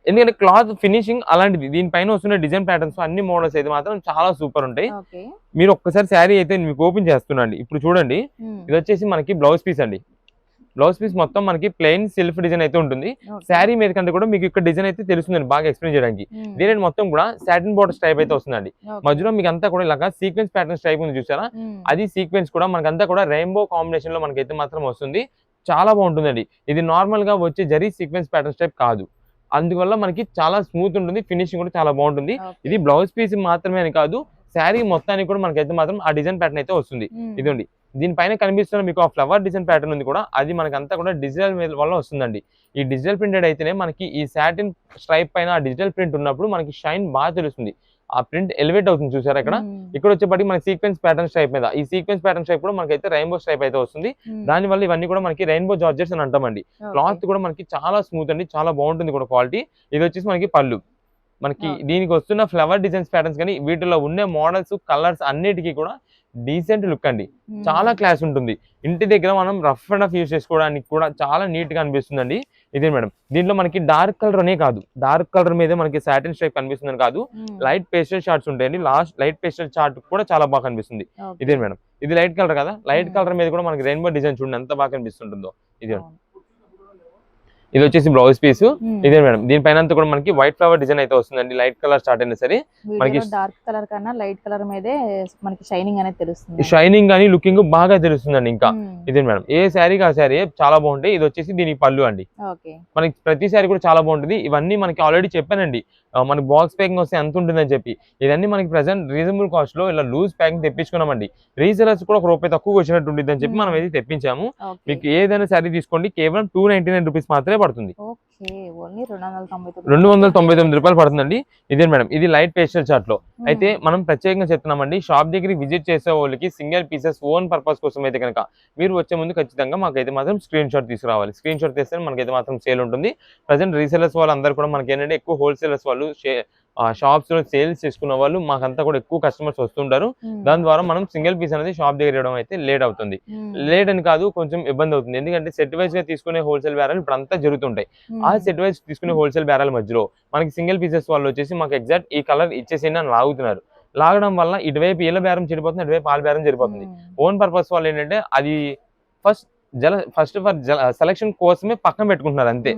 ఎందుకంటే క్లాత్ ఫినిషింగ్ అలాంటిది. దీనిపైన వస్తున్న డిజైన్ ప్యాటర్న్స్ అన్ని మోడల్స్ అయితే మాత్రం చాలా సూపర్ ఉంటాయి. మీరు ఒక్కసారి శారీ అయితే మీకు ఓపెన్ చేస్తున్నాండి. ఇప్పుడు చూడండి, ఇది వచ్చేసి మనకి బ్లౌజ్ పీస్ అండి. బ్లౌజ్ పీస్ మొత్తం మనకి ప్లెయిన్ సెల్ఫ్ డిజైన్ అయితే ఉంటుంది. శారీ మీద కంటే కూడా మీకు ఇక్కడ డిజైన్ అయితే తెలుస్తుందండి బాగా ఎక్స్ప్లెయిన్ చేయడానికి. దీని మొత్తం కూడా సాటిన్ బోర్డర్ టైప్ అయితే వస్తుందండి. మధ్యలో మీకు అంతా కూడా ఇలాగా సీక్వెన్స్ ప్యాటర్న్స్ టైప్ ఉంది చూసారా, అది సీక్వెన్స్ కూడా మనకంతా కూడా రెయిన్బో కాంబినేషన్ లో మనకైతే మాత్రం వస్తుంది. చాలా బాగుంటుందండి. ఇది నార్మల్ గా వచ్చే జరీ సీక్వెన్స్ ప్యాటర్న్స్ టైప్ కాదు. అందువల్ల మనకి చాలా స్మూత్ ఉంటుంది, ఫినిషింగ్ కూడా చాలా బాగుంటుంది. ఇది బ్లౌజ్ పీస్ మాత్రమే అని కాదు, శారీ మొత్తానికి కూడా మనకైతే మాత్రం ఆ డిజైన్ ప్యాటర్న్ అయితే వస్తుంది. ఇదండి, దీనిపైన కనిపిస్తున్న మీకు ఆ ఫ్లవర్ డిజైన్ ప్యాటర్న్ ఉంది కూడా, అది మనకంతా కూడా డిజిటల్ వల్ల వస్తుందండి. ఈ డిజిటల్ ప్రింటెడ్ అయితేనే మనకి ఈ సాటిన్ స్ట్రైప్ పైన ఆ డిజిటల్ ప్రింట్ ఉన్నప్పుడు మనకి షైన్ బాగా తెలుస్తుంది. ఆ ప్రింట్ ఎలివేట్ అవుతుంది చూసారా ఇక్కడ. ఇక్కడ వచ్చేప్పటికి మన సీక్వెన్స్ ప్యాటర్న్ స్ట్రైప్ మీద, ఈ సీక్వెన్స్ ప్యాటర్న్ స్ట్రైప్ కూడా మనకైతే రెయిన్బో స్ట్రైప్ అయితే వస్తుంది. దాని వల్ల ఇవన్నీ కూడా మనకి రెయిన్బో జార్జెట్స్ అని అంటామండి. క్లాత్ కూడా మనకి చాలా స్మూత్ అండి, చాలా బాగుంటుంది కూడా క్వాలిటీ. ఇది వచ్చేసి మనకి పళ్ళు. మనకి దీనికి వస్తున్న ఫ్లవర్ డిజైన్స్ ప్యాటర్న్స్ కానీ వీటిలో ఉండే మోడల్స్, కలర్స్ అన్నిటికీ కూడా డీసెంట్ లుక్ అండి. చాలా క్లాస్ ఉంటుంది. ఇంటి దగ్గర మనం రఫ్ అండ్ రఫ్ యూజ్ చేసుకోవడానికి కూడా చాలా నీట్ గా అనిపిస్తుందండి. ఇదే మేడం, దీంట్లో మనకి డార్క్ కలర్ అనే కాదు, డార్క్ కలర్ మీద మనకి సాటిన్ స్ట్రైప్ కనిపిస్తుందని కాదు, లైట్ పేస్టల్ షార్ట్స్ ఉంటాయండి. లాస్ట్ లైట్ పేస్టల్ చార్ట్ కూడా చాలా బాగా కనిపిస్తుంది. ఇదే మేడం, ఇది లైట్ కలర్ కదా, లైట్ కలర్ మీద కూడా మనకి రెయిన్బో డిజైన్ చూడండి ఎంత బాగా కనిపిస్తుంటుందో. ఇదే ఇది వచ్చేసి బ్లౌజ్ పీస్. ఇదే మేడం, దీనిపైన అంతా కూడా మనకి వైట్ ఫ్లవర్ డిజైన్ అయితే వస్తుందండి. లైట్ కలర్ స్టార్ట్ అయినా సరే మనకి డార్క్ కలర్ కన్నా లైట్ కలర్ మీదే మనకి షైనింగ్ అనేది తెలుస్తుంది. షైనింగ్ కానీ లుకింగ్ బాగా తెలుస్తుందండి. ఇంకా ఇదే మేడం, ఏ శారీకి ఆ శారీ చాలా బాగుంటాయి. ఇది వచ్చేసి దీనికి పళ్ళు అండి. మనకి ప్రతి శారీ కూడా చాలా బాగుంటుంది. ఇవన్నీ మనకి ఆల్రెడీ చెప్పానండి, మనకి బాక్స్ ప్యాకింగ్ వస్తే ఎంత ఉంటుందని చెప్పి. ఇవన్నీ మనకి ప్రెసెంట్ రీజనబుల్ కాస్ట్ లో ఇలా లూజ్ ప్యాకింగ్ తెప్పించుకున్నామండి. రీసెలర్స్ కూడా ₹1 తక్కువ వచ్చినట్టు ఉంటుంది అని చెప్పి మనం అయితే తెప్పించాము. మీకు ఏదైనా శారీ తీసుకోండి, కేవలం ₹299 మాత్రమే పడుతుంది. 299 రూపాయలు పడుతుందండి. ఇదే మేడం, ఇది లైట్ పేస్టల్ చార్ట్ లో. అయితే మనం ప్రత్యేకంగా చెప్తున్నామండి, షాప్ దగ్గరికి విజిట్ చేసే వాళ్ళకి సింగిల్ పీసెస్ ఓన్ పర్పస్ కోసం అయితే కనుక మీరు వచ్చే ముందు ఖచ్చితంగా మాకైతే మాత్రం స్క్రీన్ షాట్ తీసుకురావాలి. స్క్రీన్ షాట్ తీస్తే మనకైతే మాత్రం సేల్ ఉంటుంది. ప్రజెంట్ రీసెలర్స్ వాళ్ళు అందరూ కూడా మనకి ఏంటంటే ఎక్కువ హోల్సేలర్స్ వాళ్ళు షాప్స్ లో సేల్స్ చేసుకున్న వాళ్ళు మాకంతా కూడా ఎక్కువ కస్టమర్స్ వస్తుంటారు. దాని ద్వారా మనం సింగిల్ పీస్ అనేది షాప్ దగ్గర ఇవ్వడం అయితే లేట్ అవుతుంది. లేట్ అని కాదు, కొంచెం ఇబ్బంది అవుతుంది. ఎందుకంటే సెట్ వైజ్ గా తీసుకునే హోల్సేల్ బేరాలు ఇప్పుడు అంతా జరుగుతుంటాయి. ఆ సెట్ వైజ్ తీసుకునే హోల్సేల్ బేరాల మధ్యలో మనకి సింగిల్ పీసెస్ వాళ్ళు వచ్చేసి మాకు ఎగ్జాక్ట్ ఈ కలర్ ఇచ్చేసి అని లాగుతున్నారు. లాగడం వల్ల ఇటువైపు ఇళ్ళ బేరం చెడిపోతుంది, ఇటువైపు పాల బేరం చెడిపోతుంది. ఓన్ పర్పస్ వాళ్ళు ఏంటంటే అది ఫస్ట్ ఫర్ సెలక్షన్ కోసమే పక్కన పెట్టుకుంటున్నారు అంతే.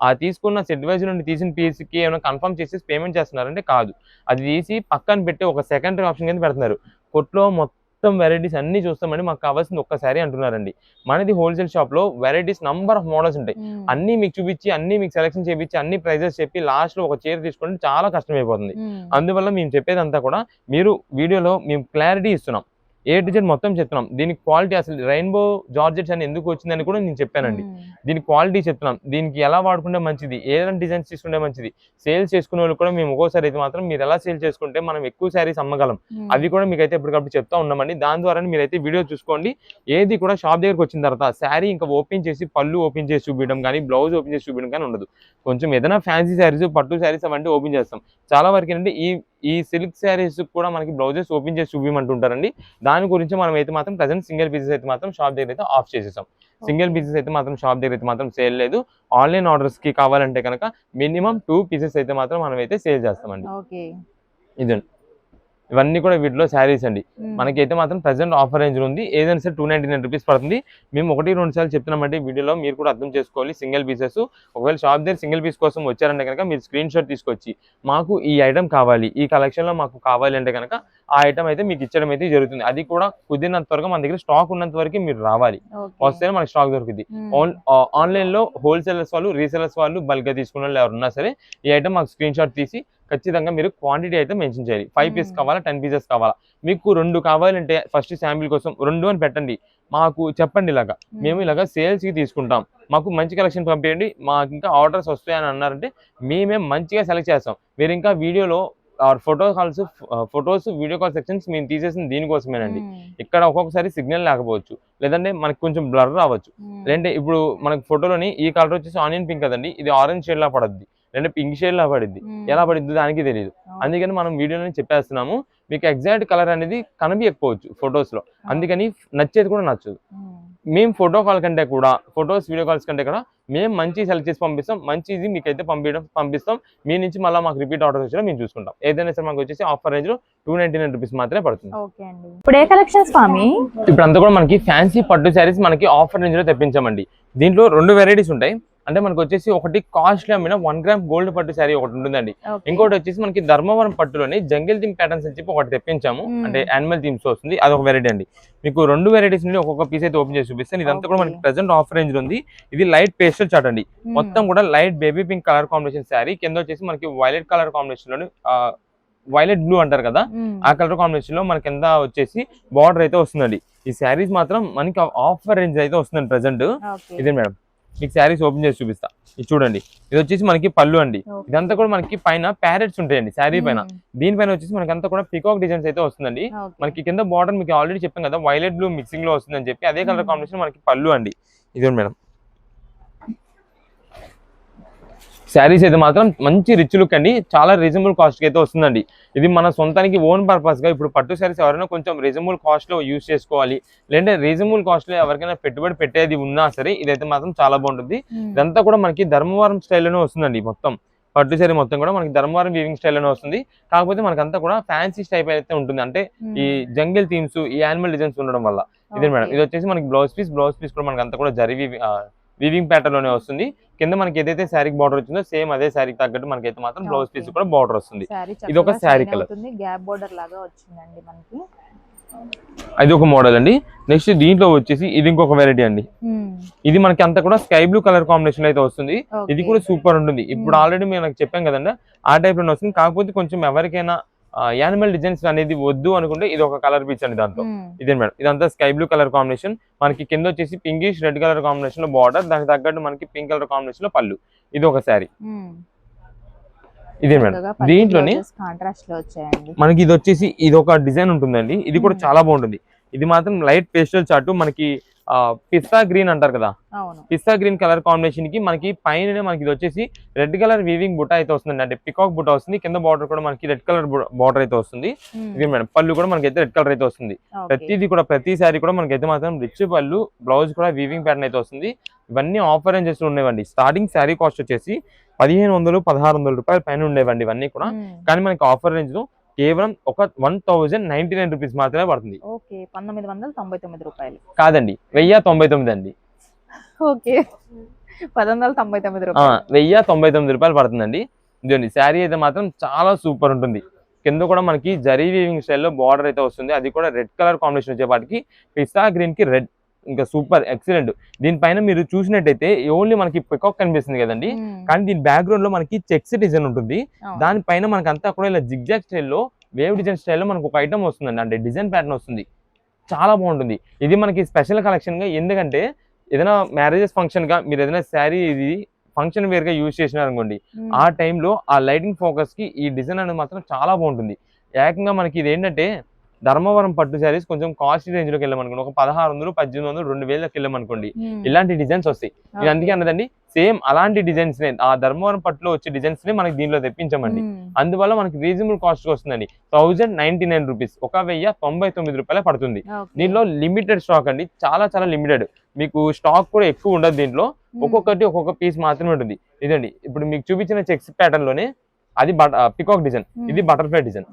ఆ తీసుకున్న సెట్ వైజ్ నుండి తీసిన పీస్ కి ఏమైనా కన్ఫర్మ్ చేసి పేమెంట్ చేస్తున్నారంటే కాదు, అది తీసి పక్కన పెట్టి ఒక సెకండరీ ఆప్షన్ కింద పెడుతున్నారు. కొట్లో మొత్తం వెరైటీస్ అన్ని చూస్తామండి, మాకు కావాల్సింది ఒక్కసారి అంటున్నారండి. మనది హోల్సేల్ షాప్ లో వెరైటీస్ నంబర్ ఆఫ్ మోడల్స్ ఉంటాయి. అన్ని మీకు చూపించి, అన్ని మీకు సెలెక్షన్ చేపించి, అన్ని ప్రైజెస్ చెప్పి లాస్ట్ లో ఒక చీర తీసుకుంటే చాలా కష్టం అయిపోతుంది. అందువల్ల మేము చెప్పేదంతా కూడా మీరు వీడియోలో మేము క్లారిటీ ఇస్తున్నాం, ఏ డిజైన్ మొత్తం చెప్తున్నాం. దీనికి క్వాలిటీ అసలు రెయిన్బో జార్జెట్స్ అని ఎందుకు వచ్చిందని కూడా నేను చెప్పానండి. దీని క్వాలిటీ చెప్తున్నాం, దీనికి ఎలా వాడుకుంటే మంచిది, ఏదైనా డిజైన్స్ తీసుకుంటే మంచిది. సేల్స్ చేసుకునే వాళ్ళు కూడా మేము ఒక్కోసారి అయితే మాత్రం మీరు ఎలా సేల్ చేసుకుంటే మనం ఎక్కువ శారీస్ అమ్మగలం, అవి కూడా మీకైతే ఎప్పటికప్పుడు చెప్తా ఉన్నామండి. దాని ద్వారా మీరైతే వీడియో చూసుకోండి. ఏది కూడా షాప్ దగ్గరకు వచ్చిన తర్వాత శారీ ఇంకా ఓపెన్ చేసి పళ్ళు ఓపెన్ చేసి చూపించడం కానీ, బ్లౌజ్ ఓపెన్ చేసి చూపించడం కానీ ఉండదు. కొంచెం ఏదైనా ఫ్యాన్సీ శారీస్, పట్టు శారీస్ అవన్నీ ఓపెన్ చేస్తాం. చాలా వరకు ఏంటంటే ఈ సిల్క్ శారీస్ కూడా మనకి బ్లౌజెస్ ఓపెన్ చేసి చూపించమంటుంటారండి. దాని గురించి మనం అయితే మాత్రం ప్రెసెంట్ సింగిల్ పీసెస్ అయితే మాత్రం షాప్ దగ్గర అయితే ఆఫ్ చేసేసాం. సింగిల్ పీసెస్ అయితే మాత్రం షాప్ దగ్గర అయితే మాత్రం సేల్ లేదు. ఆన్లైన్ ఆర్డర్స్ కి కావాలంటే కనుక మినిమం 2 పీసెస్ అయితే మాత్రం మనం అయితే సేల్ చేస్తామండి. ఇదండి, ఇవన్నీ కూడా వీటిలో శారీస్ అండి. మనకైతే మాత్రం ప్రెసెంట్ ఆఫర్ రేంజ్ ఉంది. ఏదైనా సరే ₹299 పడుతుంది. మేము 1-2 సార్లు చెప్తున్నామంటే వీడియోలో మీరు కూడా అర్థం చేసుకోవాలి. సింగిల్ పీసెస్ ఒకవేళ షాప్ దగ్గర సింగిల్ పీస్ కోసం వచ్చారంటే కనుక మీరు స్క్రీన్ షాట్ తీసుకొచ్చి మాకు ఈ ఐటమ్ కావాలి, ఈ కలెక్షన్ లో మాకు కావాలి అంటే కనుక ఆ ఐటమ్ అయితే మీకు ఇచ్చడం అయితే జరుగుతుంది. అది కూడా కుదిరినంత వరకు మన దగ్గర స్టాక్ ఉన్నంత వరకు మీరు రావాలి, వస్తేనే మనకి స్టాక్ దొరుకుతుంది. ఆన్లైన్ లో హోల్సేలర్స్ వాళ్ళు, రీసేలర్స్ వాళ్ళు బల్క్ గా తీసుకున్న వాళ్ళు ఎవరున్నా సరే ఈ ఐటమ్ మాకు స్క్రీన్ షాట్ తీసి ఖచ్చితంగా మీరు క్వాంటిటీ అయితే మెన్షన్ చేయాలి. 5 పీసెస్ కావాలా, 10 పీసెస్ కావాలా, మీకు 2 కావాలంటే ఫస్ట్ శాంపిల్ కోసం 2 అని పెట్టండి, మాకు చెప్పండి ఇలాగా మేము ఇలాగా సేల్స్ కి తీసుకుంటాం, మాకు మంచి కలెక్షన్ పంపించండి, మాకు ఇంకా ఆర్డర్స్ వస్తాయని అన్నారంటే మేమే మంచిగా సెలెక్ట్ చేస్తాం. మీరు ఇంకా వీడియోలో ఫొటోస్ వీడియో కాల్ సెక్షన్స్ మేము తీసేసిన దీనికోసమేనండి. ఇక్కడ ఒక్కొక్కసారి సిగ్నల్ లేకపోవచ్చు, లేదంటే మనకి కొంచెం బ్లర్ రావచ్చు, లేదంటే ఇప్పుడు మనకి ఫోటోలోని ఈ కలర్ వచ్చేసి ఆనియన్ పింక్ కదండి, ఇది ఆరెంజ్ షేడ్ లా పడుద్ది, లేదంటే పింక్ షేడ్ లా పడుద్ది, ఎలా పడుద్ది దానికి తెలియదు. అందుకని మనం వీడియోలో చెప్పేస్తున్నాము, మీకు ఎగ్జాక్ట్ కలర్ అనేది కనిపించకపోవచ్చు ఫొటోస్ లో, అందుకని నచ్చేది కూడా నచ్చదు. మేము ఫోటో కాల్ కంటే కూడా, ఫొటోస్ వీడియో కాల్స్ కంటే కూడా మేము మంచి సెలెక్ట్ చేసి పంపిస్తాం, మంచిది మీకైతే పంపిస్తాం. మీ నుంచి మళ్ళీ మాకు రిపీట్ ఆర్డర్ వచ్చినా మేము చూసుకుంటాం. ఏదైనా సరే మాకు వచ్చేసి ఆఫర్ రేంజ్ లో 299 రూపీస్ మాత్రమే పడుతుంది. ఇప్పుడు ఏ కలెక్షన్ స్వామి? ఇప్పుడు అంతా కూడా మనకి ఫ్యాన్సీ పట్టు శారీస్ మనకి ఆఫర్ రేంజ్ లో తెప్పించామండి. దీంట్లో 2 వెరైటీస్ ఉంటాయి. అంటే మనకు వచ్చేసి ఒకటి కాస్ట్లీ అమ్మిన 1 గ్రామ్ గోల్డ్ పట్టు శారీ ఒకటి ఉంటుందండి. ఇంకోటి వచ్చేసి మనకి ధర్మవరం పట్టులోని జంగిల్ థీమ్ ప్యాటర్న్స్ అని చెప్పి ఒకటి తెప్పించాము, అంటే యానిమల్ థీమ్స్ వస్తుంది, అదొక వెరైటీ అండి. మీకు 2 వెరైటీస్ నుండి ఒక్కొక్క పీస్ అయితే ఓపెన్ చేసి చూపిస్తాను. ఇదంతా కూడా మనకి ప్రెసెంట్ ఆఫర్ రేంజ్ లో ఉంది. ఇది లైట్ పేస్టల్ చార్ట్ అండి, మొత్తం కూడా light baby pink colour combination sari, కింద వచ్చేసి మనకి వైలెట్ కలర్ కాంబినేషన్ లోని వైలెట్ బ్లూ అంటారు కదా, ఆ కలర్ కాంబినేషన్ లో మనకి కింద వచ్చేసి బార్డర్ అయితే వస్తుందండి. ఈ శారీస్ మాత్రం మనకి ఆఫర్ రేంజ్ అయితే వస్తుందండి ప్రెసెంట్. ఇదే మేడం మీకు శారీస్ ఓపెన్ చేసి చూపిస్తా, ఇది చూడండి. ఇది వచ్చేసి మనకి పళ్ళు అండి. ఇదంతా కూడా మనకి పైన ప్యారెట్స్ ఉంటాయండి శారీ పైన. దీనిపైన వచ్చేసి మనకి అంతా కూడా పికాక్ డిజైన్స్ అయితే వస్తుందండి. మనకి కింద బార్డర్ మీకు ఆల్రెడీ చెప్పాం కదా, వైలెట్ బ్లూ మిక్సింగ్ లో వస్తుందని చెప్పి, అదే కలర్ కాంబినేషన్ మనకి పళ్ళు అండి. ఇదే మేడం శారీస్ అయితే మాత్రం మంచి రిచ్ లుక్ అండి, చాలా రీజనబుల్ కాస్ట్ కి అయితే వస్తుందండి. ఇది మన సొంతానికి ఓన్ పర్పస్ గా, ఇప్పుడు పట్టు శారీస్ ఎవరైనా కొంచెం రీజనబుల్ కాస్ట్ లో యూజ్ చేసుకోవాలి, లేదంటే రీజనబుల్ కాస్ట్ లో ఎవరికైనా పెట్టుబడి పెట్టేది ఉన్నా సరే ఇదైతే మాత్రం చాలా బాగుంటుంది. ఇదంతా కూడా మనకి ధర్మవరం స్టైల్లోనే వస్తుందండి. మొత్తం పట్టు శారీ మొత్తం కూడా మనకి ధర్మవరం వీవింగ్ స్టైల్లోనే వస్తుంది. కాకపోతే మనకంతా కూడా ఫ్యాన్సీ టైప్ అయితే ఉంటుంది, అంటే ఈ జంగిల్ థీమ్స్, ఈ యానిమల్ డిజైన్స్ ఉండడం వల్ల. ఇదే మేడం ఇది వచ్చేసి మనకి బ్లౌజ్ పీస్ కూడా మనకి అంతా కూడా వీవింగ్ ప్యాటర్న్ లోనే వస్తుంది. కింద మనకి ఏదైతే శారీకి బార్డర్ వచ్చిందో సేమ్ అదే శారీకి తగ్గట్టు మనకైతే మాత్రం బ్లౌజ్ పీస్ కూడా బార్డర్ వస్తుంది. ఇది ఒక శారీ కలర్, గ్యాప్ బార్డర్ లాగా వచ్చిందండి మనకి. అది ఒక మోడల్ అండి. నెక్స్ట్ దీంట్లో వచ్చేసి ఇది ఇంకొక వెరైటీ అండి. ఇది మనకి అంతా కూడా స్కై బ్లూ కలర్ కాంబినేషన్ అయితే వస్తుంది. ఇది కూడా సూపర్ ఉంటుంది. ఇప్పుడు ఆల్రెడీ మేము చెప్పాం కదండి, ఆ టైప్ లో వస్తుంది. కాకపోతే కొంచెం ఎవరికైనా యానిమల్ డిజైన్స్ అనేది వద్దు అనుకుంటే ఇది ఒక కలర్ పీస్ అండి దాంట్లో. ఇదే మేడం ఇదంతా స్కై బ్లూ కలర్ కాంబినేషన్, మనకి కింద వచ్చేసి పింకిష్ రెడ్ కలర్ కాంబినేషన్ లో బార్డర్, దానికి తగ్గట్టు మనకి పింక్ కలర్ కాంబినేషన్ లో పళ్ళు. ఇది ఒక శారీ. ఇదే మేడం దీంట్లోని మనకి ఇది వచ్చేసి ఇది ఒక డిజైన్ ఉంటుందండి. ఇది కూడా చాలా బాగుంటుంది. ఇది మాత్రం లైట్ పేస్టల్ చార్ట్, మనకి పిస్తా గ్రీన్ అంటారు కదా, పిస్తా గ్రీన్ కలర్ కాంబినేషన్ కి మనకి పైన మనకి ఇది వచ్చేసి రెడ్ కలర్ వీవింగ్ బుట్ట అయితే వస్తుంది, అంటే పికాక్ బుట్ట వస్తుంది. కింద బార్డర్ కూడా మనకి రెడ్ కలర్ బార్డర్ అయితే వస్తుంది. ఇది మేడం పళ్ళు కూడా మనకి అయితే రెడ్ కలర్ అయితే వస్తుంది. ప్రతి శారీ కూడా మనకి అయితే మాత్రం రిచ్ పళ్ళు, బ్లౌజ్ కూడా వీవింగ్ ప్యాటర్న్ అయితే వస్తుంది. ఇవన్నీ ఆఫర్ రేంజెస్ ఉండేవండి. స్టార్టింగ్ శారీ కాస్ట్ వచ్చేసి 1500-1600 రూపాయల పైన ఉండేవండి ఇవన్నీ కూడా. కానీ మనకి ఆఫర్ రేంజ్ లో కేవలం ఒక 1099 రూపీస్ మాత్రమే పడుతుంది. 1999 రూపాయలు కాదండి, 1099 అండి. 1199 రూపాయలు, 1099 రూపాయలు పడుతుందండి. ఇదండి శారీ అయితే మాత్రం చాలా సూపర్ ఉంటుంది. కింద కూడా మనకి జరీ వీవింగ్ స్టైల్లో బార్డర్ అయితే వస్తుంది. అది కూడా రెడ్ కలర్ కాంబినేషన్ వచ్చేపాటికి పిస్తా గ్రీన్ కి రెడ్, ఇంకా సూపర్ ఎక్సలెంట్. దీనిపైన మీరు చూసినట్టయితే ఓన్లీ మనకి పికాక్ కనిపిస్తుంది కదండి, కానీ దీని బ్యాక్గ్రౌండ్ లో మనకి చెక్స్ డిజైన్ ఉంటుంది. దానిపైన మనకి అంతా కూడా ఇలా జిగ్జాగ్ స్టైల్లో, వేవ్ డిజైన్ స్టైల్లో మనకు ఒక ఐటమ్ వస్తుందండి, అంటే డిజైన్ ప్యాటర్న్ వస్తుంది. చాలా బాగుంటుంది. ఇది మనకి స్పెషల్ కలెక్షన్ గా, ఎందుకంటే ఏదైనా మ్యారేజెస్ ఫంక్షన్ గా మీరు ఏదైనా శారీ ఇది ఫంక్షన్ వేర్ గా యూజ్ చేసినారనుకోండి, ఆ టైంలో ఆ లైటింగ్ ఫోకస్ కి ఈ డిజైన్ అనేది మాత్రం చాలా బాగుంటుంది. ఏకంగా మనకి ఇది ఏంటంటే ధర్మవరం పట్టు శారీస్ కొంచెం కాస్ట్లీ రేంజ్ లోకి వెళ్ళామనుకోండి, ఒక 1600, 1800, 2000 వెళ్ళామనుకోండి, ఇలాంటి డిజైన్స్ వస్తాయి. ఇది అందుకే అన్నదండి, సేమ్ అలాంటి డిజైన్స్ నే, ఆ ధర్మవరం పట్టులో వచ్చే డిజైన్స్ నే మనకి దీనిలో తెప్పించామండి. అందువల్ల మనకి రీజనబుల్ కాస్ట్ వస్తుందండి. 1099 రూపీస్, 1099 రూపాయలే పడుతుంది. దీనిలో లిమిటెడ్ స్టాక్ అండి, చాలా చాలా లిమిటెడ్. మీకు స్టాక్ కూడా ఎక్కువ ఉండదు దీంట్లో, ఒక్కొక్కటి ఒక్కొక్క పీస్ మాత్రమే ఉంటుంది. ఇదండి ఇప్పుడు మీకు చూపించిన చెక్స్ ప్యాటర్న్ లోనే అది పికాక్ డిజైన్, ఇది బటర్ఫ్లై డిజైన్,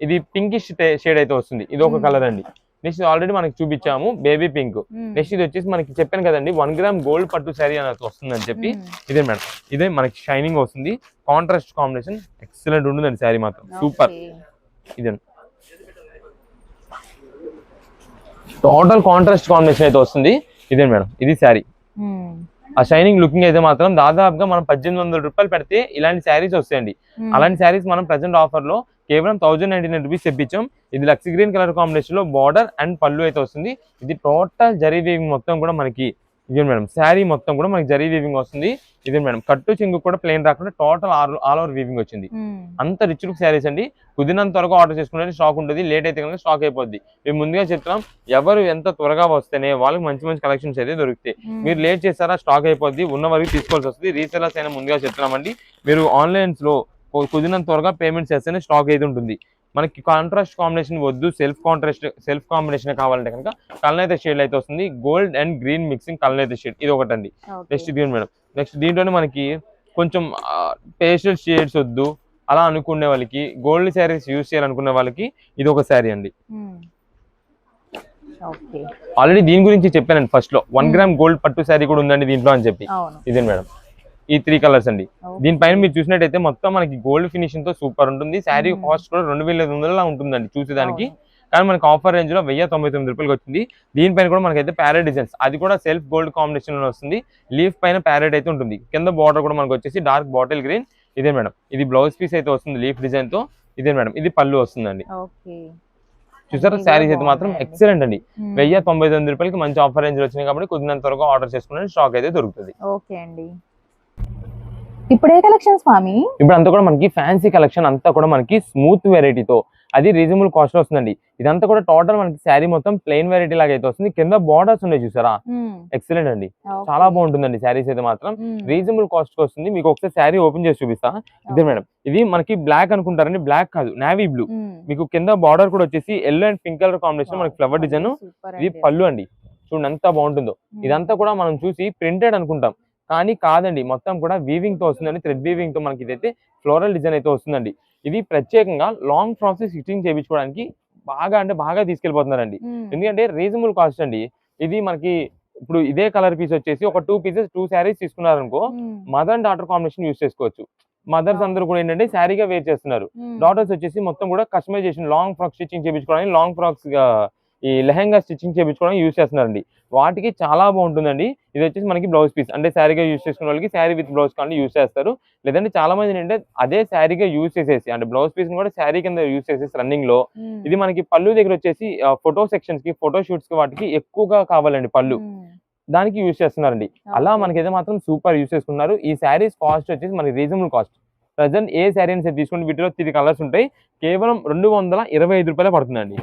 ఇది పింకిష్ షేడ్ అయితే వస్తుంది. ఇది ఒక కలర్ అండి. నెక్స్ట్ ఆల్రెడీ మనకి చూపించాము బేబీ పింక్. నెక్స్ట్ ఇది వచ్చేసి మనకి చెప్పాను కదండి 1 గ్రామ్ గోల్డ్ పట్టు శారీ అనేది వస్తుంది అని చెప్పి, ఇదే మేడం ఇదే మనకి షైనింగ్ వస్తుంది. కాంట్రాస్ట్ కాంబినేషన్ ఎక్సలెంట్ ఉంటుందండి శారీ మాత్రం సూపర్. ఇదే టోటల్ కాంట్రాస్ట్ కాంబినేషన్ అయితే వస్తుంది. ఇదే మేడం, ఇది శారీ. ఆ షైనింగ్ లుకింగ్ అయితే మాత్రం దాదాపుగా మనం 1800 రూపాయలు పెడితే ఇలాంటి శారీస్ వస్తాయండి. అలాంటి శారీస్ మనం ప్రెసెంట్ ఆఫర్ లో కేవలం 1099 రూపీస్ తెప్పించాం. ఇది లక్స్ గ్రీన్ కలర్ కాంబినేషన్ లో బార్డర్ అండ్ పళ్ళు అయితే వస్తుంది. ఇది టోటల్ జరీ వీవింగ్ మొత్తం కూడా మనకి ఇదే మేడం, శారీ మొత్తం కూడా మనకి జరీ వీవింగ్ వస్తుంది. ఇదే మేడం, కట్టు చింగు కూడా ప్లెయిన్ రాకుండా టోటల్ ఆల్ ఓవర్ వీవింగ్ వచ్చింది. అంత రిచ్ లుక్ శారీస్ అండి. కుదిరినంత త్వరగా ఆర్డర్ చేసుకుంటే స్టాక్ ఉంటుంది, లేట్ అయితే కనుక స్టాక్ అయిపోద్ది. మేము ముందుగా చెప్తాం, ఎవరు ఎంత త్వరగా వస్తేనే వాళ్ళకి మంచి మంచి కలెక్షన్స్ అయితే దొరుకుతాయి. మీరు లేట్ చేస్తారా స్టాక్ అయిపోద్ది, ఉన్న వరకు తీసుకోవాల్సి వస్తుంది. రీసెలర్స్ అయినా ముందుగా చెప్తున్నామండి, మీరు ఆన్లైన్స్ లో కుదిరినంత త్వరగా పేమెంట్ చేస్తేనే స్టాక్ అయితే ఉంటుంది. మనకి కాంట్రాస్ట్ కాంబినేషన్ వద్దు, సెల్ఫ్ కాంబినేషన్ కావాలంటే కనుక కలనైతే షేడ్ అయితే వస్తుంది. గోల్డ్ అండ్ గ్రీన్ మిక్సింగ్ కలనైతే షేడ్, ఇది ఒకటండి. నెక్స్ట్ ఇది మేడం, నెక్స్ట్ దీంట్లోనే మనకి కొంచెం పేస్టల్ షేడ్స్ వద్దు అలా అనుకునే వాళ్ళకి, గోల్డ్ శారీస్ యూజ్ చేయాలనుకునే వాళ్ళకి ఇది ఒక శారీ అండి. ఆల్రెడీ దీని గురించి చెప్పానండి ఫస్ట్ లో, 1 గ్రామ్ గోల్డ్ పట్టు శారీ కూడా ఉందండి దీంట్లో అని చెప్పి. ఇదే మేడం, ఈ 3 కలర్స్ అండి. దీనిపైన మీరు చూసినట్టయితే మొత్తం మనకి గోల్డ్ ఫినిషింగ్ తో సూపర్ ఉంటుంది. శారీ కాస్ట్ కూడా 2500 ఉంటుందండి చూసేదానికి. కానీ మనకి ఆఫర్ రేంజ్ లో 1099 రూపాయలకి వచ్చింది. దీనిపైన కూడా మనకైతే ప్యారెట్ డిజైన్స్, అది కూడా సెల్ఫ్ గోల్డ్ కాంబినేషన్ లో వస్తుంది. లీఫ్ పైన ప్యారెట్ అయితే ఉంటుంది. కింద బార్డర్ కూడా మనకు వచ్చేసి డార్క్ బాటిల్ గ్రీన్. ఇదే మేడం, ఇది బ్లౌజ్ పీస్ అయితే వస్తుంది లీఫ్ డిజైన్ తో. ఇదే మేడం, ఇది పళ్ళు వస్తుందండి. చూసారా శారీస్ అయితే మాత్రం ఎక్సలెంట్ అండి. 1099 రూపాయలకి మంచి ఆఫర్ రేంజ్ లో వచ్చినాయి కాబట్టి కుదిరినంత త్వరగా ఆర్డర్ చేసుకుని స్టాక్ అయితే దొరుకుతుంది. ఓకే అండి. ఇప్పుడు ఏ కలెక్షన్ స్వామి? ఇప్పుడు అంతా కూడా మనకి ఫ్యాన్సీ కలెక్షన్, అంతా కూడా మనకి స్మూత్ వెరైటీతో, అది రీజనబుల్ కాస్ట్ లో వస్తుందండి. ఇదంతా కూడా టోటల్ మనకి శారీ మొత్తం ప్లెయిన్ వెరైటీ లాగా అయితే వస్తుంది. కింద బార్డర్స్ ఉన్నాయి చూసారా, ఎక్సలెంట్ అండి, చాలా బాగుంటుందండి. శారీస్ అయితే మాత్రం రీజనబుల్ కాస్ట్ కి వస్తుంది. మీకు ఒకసారి శారీ ఓపెన్ చేసి చూపిస్తా. ఇదే మేడం, ఇది మనకి బ్లాక్ అనుకుంటారండి, బ్లాక్ కాదు, నావీ బ్లూ. మీకు కింద బార్డర్ కూడా వచ్చేసి yellow and pink colour combination మనకి ఫ్లవర్ డిజైన్. ఇది పళ్ళు అండి, చూడండి ఎంత బాగుంటుందో. ఇదంతా కూడా మనం చూసి ప్రింటెడ్ అనుకుంటాం, కానీ కాదండి, మొత్తం కూడా వీవింగ్ తో వస్తుందండి. థ్రెడ్ వీవింగ్ తో మనకి ఇదైతే ఫ్లోరల్ డిజైన్ అయితే వస్తుందండి. ఇది ప్రత్యేకంగా లాంగ్ ఫ్రాక్స్ స్టిచ్చింగ్ చేయించుకోవడానికి బాగా అంటే బాగా తీసుకెళ్లిపోతున్నారండి. ఎందుకంటే రీజనబుల్ కాస్ట్ అండి. ఇది మనకి ఇప్పుడు ఇదే కలర్ పీస్ వచ్చేసి ఒక 2 శారీస్ తీసుకున్నారనుకో, mother and daughter combination use చేసుకోవచ్చు. మదర్స్ అందరూ కూడా ఏంటంటే శారీగా వేర్ చేస్తున్నారు. డాటర్స్ వచ్చేసి మొత్తం కూడా కస్టమైజేషన్ లాంగ్ ఫ్రాక్ స్టిచ్చింగ్ చేయించుకోవడానికి, లాంగ్ ఫ్రాక్స్ ఈ లెహంగా స్టిచ్చింగ్ చేయించుకోవడానికి యూస్ చేస్తున్నారండి. వాటికి చాలా బాగుంటుందండి. ఇది వచ్చేసి మనకి బ్లౌజ్ పీస్, అంటే శారీగా యూస్ చేసుకున్న వాళ్ళకి శారీ విత్ బ్లౌజ్ కానీ యూస్ చేస్తారు. లేదంటే చాలా మంది ఏంటంటే అదే శారీగా యూస్ చేసేసి, అంటే బ్లౌజ్ పీస్ కూడా శారీ కింద యూస్ చేసేసి రన్నింగ్ లో. ఇది మనకి పళ్ళు దగ్గర వచ్చేసి ఫోటో సెక్షన్స్ కి, ఫోటో షూట్స్ కి వాటికి ఎక్కువగా కావాలండి పళ్ళు, దానికి యూస్ చేస్తున్నారండి. అలా మనకైతే మాత్రం సూపర్ యూస్ చేసుకున్నారు. ఈ శారీస్ కాస్ట్ వచ్చేసి మనకి రీజనబుల్ కాస్ట్. ప్రజెంట్ ఏ శారీ అని తీసుకుంటే వీటిలో 3 కలర్స్ ఉంటాయి, కేవలం 225 రూపాయలే పడుతుందండి.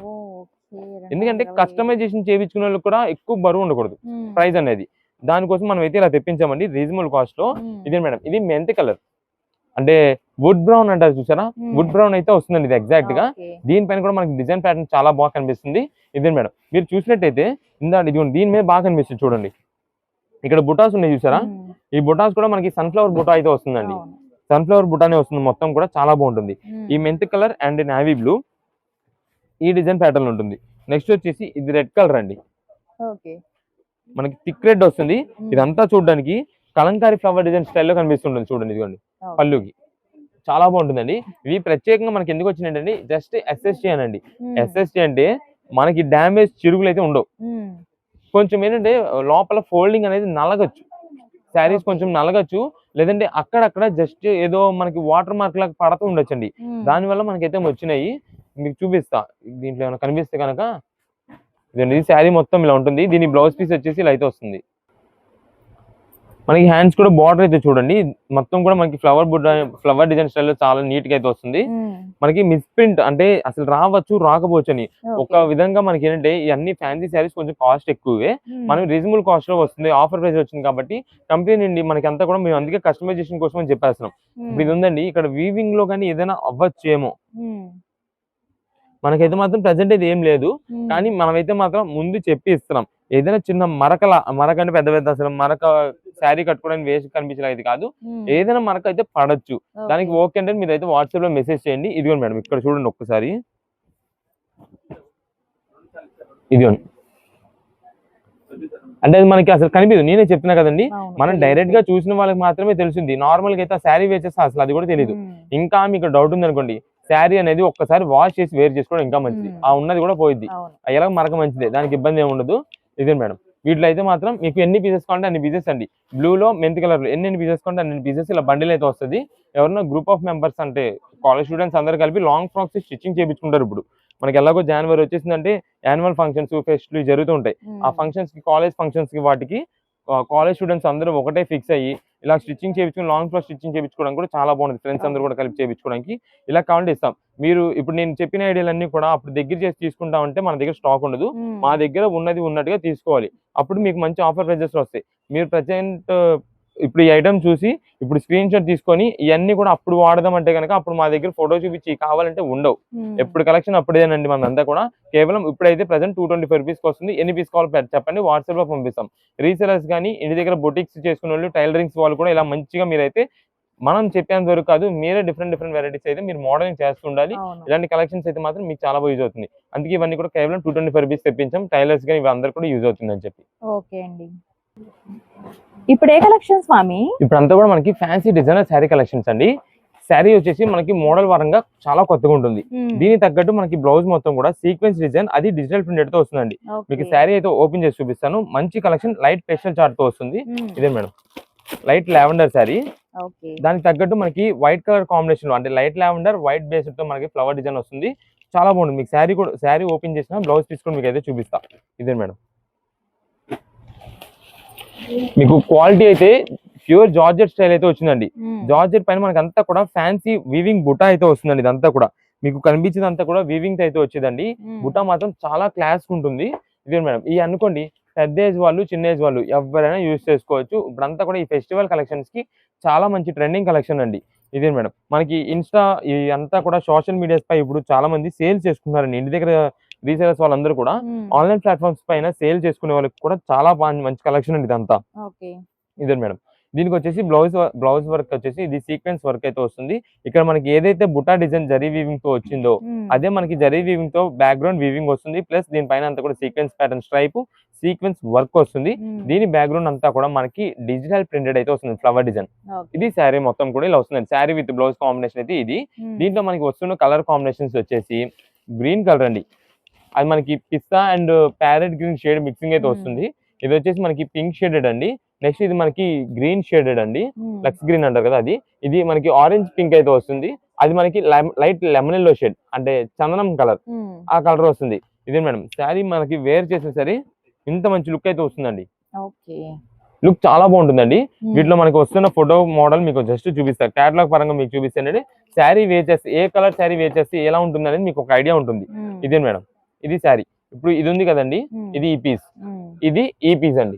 ఎందుకంటే కస్టమైజేషన్ చేయించుకునే వాళ్ళకి కూడా ఎక్కువ బరువు ఉండకూడదు ప్రైస్ అనేది, దానికోసం మనం అయితే ఇలా తెప్పించామండి రీజనబుల్ కాస్ట్ లో. ఇదే మేడం, ఇది మెంతి కలర్, అంటే వుడ్ బ్రౌన్ అంటారు చూసారా, వుడ్ బ్రౌన్ అయితే వస్తుందండి ఇది ఎగ్జాక్ట్ గా. దీనిపైన కూడా మనకి డిజైన్ ప్యాటర్న్ చాలా బాగా కనిపిస్తుంది. ఇదే మేడం, మీరు చూసినట్టయితే ఇది దీని మీద బాగా కనిపిస్తుంది చూడండి. ఇక్కడ బుటాస్ ఉన్నాయి చూసారా, ఈ బుటాస్ కూడా మనకి సన్ఫ్లవర్ బుటా అయితే వస్తుందండి. సన్ఫ్లవర్ బుటానే వస్తుంది మొత్తం కూడా, చాలా బాగుంటుంది. ఈ మెంతి కలర్ అండ్ నావీ బ్లూ ఈ డిజైన్ ప్యాటర్న్ ఉంటుంది. నెక్స్ట్ వచ్చేసి ఇది రెడ్ కలర్ అండి, మనకి థిక్ రెడ్ వస్తుంది. ఇదంతా చూడడానికి కలంకారీ ఫ్లవర్ డిజైన్ స్టైల్లో కనిపిస్తుంటుంది చూడండి. ఇదిగోండి పళ్ళుకి చాలా బాగుంటుందండి. ఇవి ప్రత్యేకంగా మనకి ఎందుకు వచ్చినాయండి, జస్ట్ ఎస్ఎస్టీ అనండి. ఎస్ఎస్టీ అంటే మనకి డ్యామేజ్ చిరుగులు అయితే ఉండవు. కొంచెం ఏంటంటే లోపల ఫోల్డింగ్ అనేది నలగచ్చు, శారీస్ కొంచెం నలగచ్చు, లేదంటే అక్కడక్కడ జస్ట్ ఏదో మనకి వాటర్ మార్క్ లాగా పడుతూ ఉండొచ్చండి. దానివల్ల మనకైతే వచ్చినాయి, మీకు చూపిస్తా. దీంట్లో ఏమైనా కనిపిస్తే కనుక ఇదండి, శారీ మొత్తం ఇలా ఉంటుంది. దీని బ్లౌజ్ పీస్ వచ్చేసి ఇలా అయితే వస్తుంది. మనకి హ్యాండ్స్ కూడా బార్డర్ అయితే చూడండి, మొత్తం కూడా మనకి ఫ్లవర్ డిజైన్ స్టైల్లో చాలా నీట్ గా అయితే వస్తుంది. మనకి మిస్ ప్రింట్ అంటే అసలు రావచ్చు రాకపోవచ్చు అని ఒక విధంగా మనకి ఏంటంటే ఈ అన్ని ఫ్యాన్సీ శారీస్ కొంచెం కాస్ట్ ఎక్కువే, మనం రీజనబుల్ కాస్ట్ లో వస్తుంది. ఆఫర్ ప్రైస్ వచ్చింది కాబట్టి కంపెనీ నుండి మనకి అంతా కూడా మేము అందుకే కస్టమైజేషన్ కోసం అని చెప్పేస్తున్నాం. ఇప్పుడు ఇది ఉందండి, ఇక్కడ వీవింగ్ లో కానీ ఏదైనా అవ్వచ్చేమో, మనకైతే మాత్రం ప్రెసెంట్ అయితే ఏం లేదు, కానీ మనమైతే మాత్రం ముందు చెప్పి ఇస్తున్నాం. ఏదైనా చిన్న మరక అంటే పెద్ద అసలు మరక శారీ కట్టుకోవడానికి వేసి కనిపించలేదు కాదు, ఏదైనా మరక అయితే పడచ్చు. దానికి ఓకే అంటే మీరు అయితే వాట్సాప్ లో మెసేజ్ చేయండి. ఇదిగోండి మేడం, ఇక్కడ చూడండి ఒక్కసారి, ఇదిగోండి. అంటే అది మనకి అసలు కనిపించదు, నేనే చెప్తున్నా కదండి, మనం డైరెక్ట్ గా చూసిన వాళ్ళకి మాత్రమే తెలిసింది. నార్మల్ గా అయితే ఆ శారీ వేసేస్తే అసలు అది కూడా తెలియదు. ఇంకా మీకు డౌట్ ఉంది అనుకోండి, శారీ అనేది ఒక్కసారి వాష్ చేసి వేర్ చేసుకోవడం ఇంకా మంచిది. ఆ ఉన్నది కూడా పోయిద్ది, ఎలా మరక మంచిదే, దానికి ఇబ్బంది ఏమి ఉండదు. ఇదే మేడం. వీటిలో అయితే మాత్రం మీకు ఎన్ని పీసెస్ కావాలంటే అన్ని పీసెస్ అండి. బ్లూలో మెంతి కలర్ లో ఎన్ని పీసెస్ కావాలంటే అన్ని పీసెస్ ఇలా బండిల్ అయితే వస్తుంది. ఎవరైనా గ్రూప్ ఆఫ్ మెంబర్స్ అంటే కాలేజ్ స్టూడెంట్స్ అందరు కలిపి లాంగ్ ఫ్రాక్స్ స్టిచ్చింగ్ చేయించుకుంటారు. ఇప్పుడు మనకి ఎలాగో జనవరి వచ్చేసిందంటే యాన్యువల్ ఫంక్షన్స్ ఫెస్ట్లు జరుగుతూ ఉంటాయి. ఆ ఫంక్షన్స్ కి, కాలేజ్ ఫంక్షన్స్ కి, వాటికి కాలేజ్ స్టూడెంట్స్ అందరూ ఒకటే ఫిక్స్ అయ్యి ఇలా స్టిచ్చింగ్ చేయించుకుని లాంగ్ ఫ్రాక్ స్టిచ్చింగ్ చేయించుకోవడం కూడా చాలా బాగుంటుంది. ఫ్రెండ్స్ అందరూ కూడా కలిపి చేయించుకోవడానికి ఇలా కావాలంటే ఇస్తాం. మీరు ఇప్పుడు నేను చెప్పిన ఐడియాలన్నీ కూడా అప్పుడు దగ్గర చేసి తీసుకుంటామంటే మన దగ్గర స్టాక్ ఉండదు. మా దగ్గర ఉన్నది ఉన్నట్టుగా తీసుకోవాలి. అప్పుడు మీకు మంచి ఆఫర్ ప్రైజెస్ వస్తాయి. మీరు ప్రజెంట్ ఇప్పుడు ఈ ఐటమ్ చూసి ఇప్పుడు స్క్రీన్ షాట్ తీసుకొని ఇవన్నీ కూడా అప్పుడు వాడదాం అంటే కనుక అప్పుడు మా దగ్గర ఫోటో చూపించి కావాలంటే ఉండవు. ఎప్పుడు కలెక్షన్ అప్పుడేనండి మనంతా కూడా. కేవలం ఇప్పుడైతే ప్రెసెంట్ 225 రూపీస్కి వస్తుంది. ఎన్ని పీస్ కావాలి చెప్పండి, వాట్సాప్ లో పంపిస్తాం. రీసెలర్స్ కానీ ఇంటి దగ్గర బొటిక్స్ చేసుకునే వాళ్ళు, టైలరింగ్స్ వాళ్ళు కూడా ఇలా మంచిగా మీరైతే మనం చెప్పేంత వరకు కాదు, మీరే డిఫరెంట్ వెరైటీస్ అయితే మీరు మోడలింగ్ చేస్తుండాలి. ఇలాంటి కలెక్షన్స్ అయితే మాత్రం మీకు చాలా యూజ్ అవుతుంది. అందుకే ఇవన్నీ కూడా కేవలం 225 రూపీస్ తెప్పించాం. టైలర్స్ కానీ ఇవి అందరు కూడా యూజ్ అవుతుంది అని చెప్పి. ఓకే అండి. ఇప్పుడు ఏ కలెక్షన్స్ మామి? ఇప్పుడు అంతా కూడా మనకి ఫ్యాన్సీ డిజైనర్ శారీ కలెక్షన్స్ అండి. శారీ వచ్చేసి మనకి మోడల్ పరంగా చాలా కొత్తగా ఉంటుంది. దీనికి తగ్గట్టు మనకి బ్లౌజ్ మొత్తం కూడా సీక్వెన్స్ డిజైన్, అది డిజిటల్ ప్రింటెడ్ తో వస్తుందండి. మీకు శారీ అయితే ఓపెన్ చేసి చూపిస్తాను. మంచి కలెక్షన్, లైట్ పేస్టల్ చార్ట్ తో వస్తుంది. ఇదే మేడం, లైట్ లావెండర్ శారీ. దానికి తగ్గట్టు మనకి వైట్ కలర్ కాంబినేషన్ అంటే లైట్ లావెండర్ వైట్ బేస్ తో మనకి ఫ్లవర్ డిజైన్ వస్తుంది. చాలా బాగుంటుంది. మీకు శారీ కూడా, శారీ ఓపెన్ చేసిన బ్లౌజ్ తీసుకొని మీకు అయితే చూపిస్తా. ఇదే మేడం, మీకు క్వాలిటీ అయితే ప్యూర్ జార్జెట్ స్టైల్ అయితే వచ్చిందండి. జార్జెట్ పైన మనకి అంతా కూడా ఫ్యాన్సీ వీవింగ్ బుటా అయితే వస్తుందండి. ఇదంతా కూడా మీకు కనిపించేదంతా కూడా వీవింగ్ అయితే వచ్చేదండి. బుటా మాత్రం చాలా క్లాస్ ఉంటుంది. ఇదే మేడం, ఈ అనుకోండి పెద్ద ఏజ్ వాళ్ళు, చిన్న ఏజ్ వాళ్ళు ఎవరైనా యూజ్ చేసుకోవచ్చు. ఇప్పుడంతా కూడా ఈ ఫెస్టివల్ కలెక్షన్స్ కి చాలా మంచి ట్రెండింగ్ కలెక్షన్ అండి. ఇదే మేడం, మనకి ఇన్స్టా ఈ అంతా కూడా సోషల్ మీడియాస్ పై ఇప్పుడు చాలా మంది సేల్స్ చేసుకుంటున్నారండి. ఇంటి దగ్గర రీసేలర్స్ వాళ్ళందరూ కూడా ఆన్లైన్ ప్లాట్ఫామ్స్ పైన సేల్ చేసుకునే వాళ్ళకి కూడా చాలా మంచి కలెక్షన్ అండి ఇదంతా. ఇదే మేడం, దీనికి వచ్చేసి బ్లౌజ్ వర్క్ వచ్చేసి ఇది సీక్వెన్స్ వర్క్ అయితే వస్తుంది. ఇక్కడ మనకి ఏదైతే బుటా డిజైన్ జరీ వీవింగ్ తో వచ్చిందో అదే మనకి జరీ వీవింగ్ తో బ్యాక్గ్రౌండ్ వీవింగ్ వస్తుంది. ప్లస్ దీనిపైన అంతా కూడా sequence pattern stripe sequence work వస్తుంది. దీని బ్యాక్గ్రౌండ్ అంతా కూడా మనకి డిజిటల్ ప్రింటెడ్ అయితే వస్తుంది, ఫ్లవర్ డిజైన్. ఇది శారీ మొత్తం కూడా ఇలా వస్తుంది. శారీ విత్ బ్లౌజ్ కాంబినేషన్ అయితే ఇది. దీంట్లో మనకి వస్తున్న కలర్ కాంబినేషన్స్ వచ్చేసి గ్రీన్ కలర్ అండి. అది మనకి పిస్తా and parrot green shade mixing అయితే వస్తుంది. ఇది వచ్చేసి మనకి పింక్ షేడెడ్ అండి. నెక్స్ట్ ఇది మనకి గ్రీన్ షేడెడ్ అండి, లక్స్ గ్రీన్ అంటారు కదా అది. ఇది మనకి ఆరెంజ్ పింక్ అయితే వస్తుంది. అది మనకి లైట్ లెమన్ ఎల్లో షేడ్ అంటే చందనం కలర్, ఆ కలర్ వస్తుంది. ఇదే మేడం, శారీ మనకి వేర్ చేసిన సరే ఇంత మంచి లుక్ అయితే వస్తుందండి. లుక్ చాలా బాగుంటుందండి. వీటిలో మనకి వస్తున్న ఫోటో మోడల్ మీకు జస్ట్ చూపిస్తారు, క్యాటలాగ్ పరంగా మీకు చూపిస్తానండి. శారీ వేర్ చేస్తే ఏ కలర్ శారీ వేర్ చేస్తే ఎలా ఉంటుంది అనేది మీకు ఒక ఐడియా ఉంటుంది. ఇదే మేడం, ఇది శారీ. ఇప్పుడు ఇది ఉంది కదండి, ఇది ఈ పీస్, ఇది ఈ పీస్ అండి.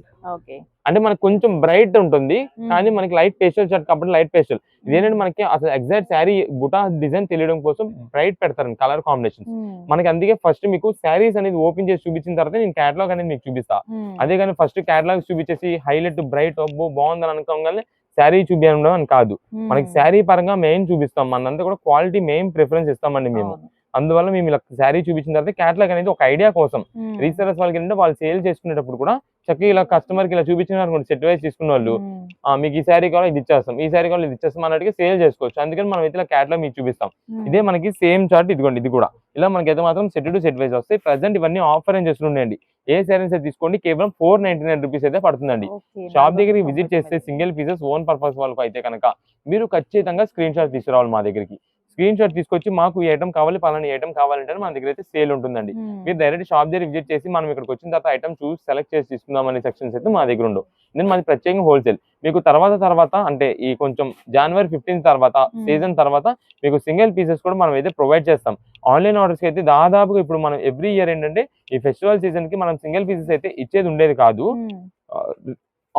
అంటే మనకి కొంచెం బ్రైట్ ఉంటుంది కానీ మనకి లైట్ పేస్టల్ షర్ట్ కాబట్టి లైట్ పేస్టల్. ఇదేంటంటే మనకి అసలు ఎగ్జాక్ట్ శారీ బుటా డిజైన్ తెలియడం కోసం బ్రైట్ పెడతారు కలర్ కాంబినేషన్ మనకి. అందుకే ఫస్ట్ మీకు శారీస్ అనేది ఓపెన్ చేసి చూపించిన తర్వాత నేను క్యాటలాగ్ అనేది మీకు చూపిస్తా. అదే కానీ ఫస్ట్ క్యాటలాగ్ చూపించేసి హైలైట్ బ్రైట్ బాగుందని అనుకోగానే శారీ చూపించడం అని కాదు. మనకి శారీ పరంగా మెయిన్ చూపిస్తాం. మనంతా కూడా క్వాలిటీ మెయిన్ ప్రిఫరెన్స్ ఇస్తామండి మేము. అందువల్ల మేము ఇలా శారీ చూపించిన తర్వాత క్యాటలాగ్ అనేది ఒక ఐడియా కోసం రీసెలర్స్ వాళ్ళకి ఏంటంటే వాళ్ళు సేల్ చేసుకునేటప్పుడు కూడా చక్కగా ఇలా కస్టమర్ కి ఇలా చూపించిన సెట్ వైజ్ తీసుకున్న వాళ్ళు మీకు ఈ శారీ కావాలి ఇది ఇచ్చేస్తాం, ఈ శారీ కావాలి ఇది ఇచ్చేస్తాం అన్నట్టుగా సేల్ చేసుకోవచ్చు. అందుకని మనం అయితే ఇలా క్యాటలాగ్ మీకు చూపిస్తాం. ఇదే మనకి సేమ్ చార్ట్ ఇదిగోండి, ఇది కూడా ఇలా మనకైతే మాత్రం సెట్ టు సెట్ వైజ్ వస్తాయి. ప్రెసెంట్ ఇవన్నీ ఆఫర్ అని చేస్తున్నాయండి. ఏ శారీస్ అయితే తీసుకోండి కేవలం 499 రూపీస్ అయితే పడుతుందండి. షాప్ దగ్గరికి విజిట్ చేస్తే సింగిల్ పీసెస్ ఓన్ పర్పస్ వాళ్ళకు అయితే కనుక మీరు ఖచ్చితంగా స్క్రీన్ షాట్ తీసుకురావాలి మా దగ్గరికి. స్క్రీన్ షాట్ తీసుకొచ్చి మాకు ఈ ఐటమ్ కావాలి, పలానా ఐటమ్ కావాలంటే మన దగ్గర అయితే సేల్ ఉంటుందండి. మీరు డైరెక్ట్ షాప్ దగ్గర విజిట్ చేసి మనం ఇక్కడికి వచ్చిన తర్వాత ఐటమ్ చూసి సెలెక్ట్ చేసి తీసుకుందాం అనే సెక్షన్స్ అయితే మా దగ్గర ఉండవు. నేను మాది ప్రత్యేకంగా హోల్సేల్. మీకు తర్వాత అంటే ఈ కొంచెం జనవరి 15 తర్వాత సీజన్ తర్వాత మీకు సింగిల్ పీసెస్ కూడా మనం అయితే ప్రొవైడ్ చేస్తాం. ఆన్లైన్ ఆర్డర్స్ అయితే దాదాపుగా ఇప్పుడు మనం ఎవ్రీ ఇయర్ ఏంటంటే ఈ ఫెస్టివల్ సీజన్ కి మనం సింగిల్ పీసెస్ అయితే ఇచ్చేది ఉండేది కాదు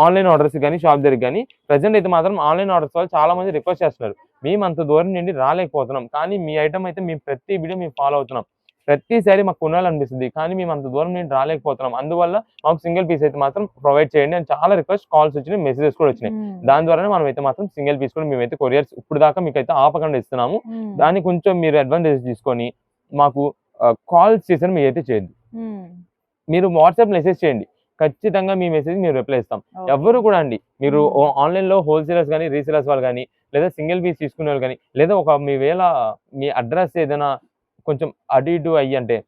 ఆన్లైన్ ఆర్డర్స్ కానీ షాప్ దగ్గర కానీ. ప్రెసెంట్ అయితే మాత్రం ఆన్లైన్ ఆర్డర్స్ వాళ్ళు చాలా మంది రిక్వెస్ట్ చేస్తున్నారు. మేము అంత దూరం నుండి రాలేకపోతున్నాం కానీ మీ ఐటమ్ అయితే మేము ప్రతి వీడియో మేము ఫాలో అవుతున్నాం. ప్రతిసారి మాకు కొనాలనిపిస్తుంది కానీ మేము అంత దూరం నుండి రాలేకపోతున్నాం. అందువల్ల మాకు సింగిల్ పీస్ అయితే మాత్రం ప్రొవైడ్ చేయండి అని చాలా రిక్వెస్ట్ కాల్స్ వచ్చినాయి, మెసేజెస్ కూడా వచ్చినాయి. దాని ద్వారానే మనం అయితే మాత్రం సింగిల్ పీస్ కూడా మేమైతే కొరియర్స్ ఇప్పుడు దాకా మీకు అయితే ఆపకుండా ఇస్తున్నాము. దాన్ని కొంచెం మీరు అడ్వాంటేజ్ తీసుకొని మాకు కాల్స్ చేసిన మీరు అయితే చేయొద్దు. మీరు వాట్సాప్ మెసేజ్ చేయండి. ఖచ్చితంగా మీ మెసేజ్ మీరు రిప్లై ఇస్తాం. Okay. ఎవ్వరు కూడా అండి మీరు Hmm. ఆన్‌లైన్‌లో హోల్‌సేలర్స్ గాని, రీసేలర్స్ వాళ్ళు గాని, లేదా సింగిల్ పీస్ తీసుకునేవాళ్ళు గాని, లేదా ఒక మీ మీ అడ్రెస్ ఏదైనా కొంచెం అటు ఇటు అయ్యి అంటే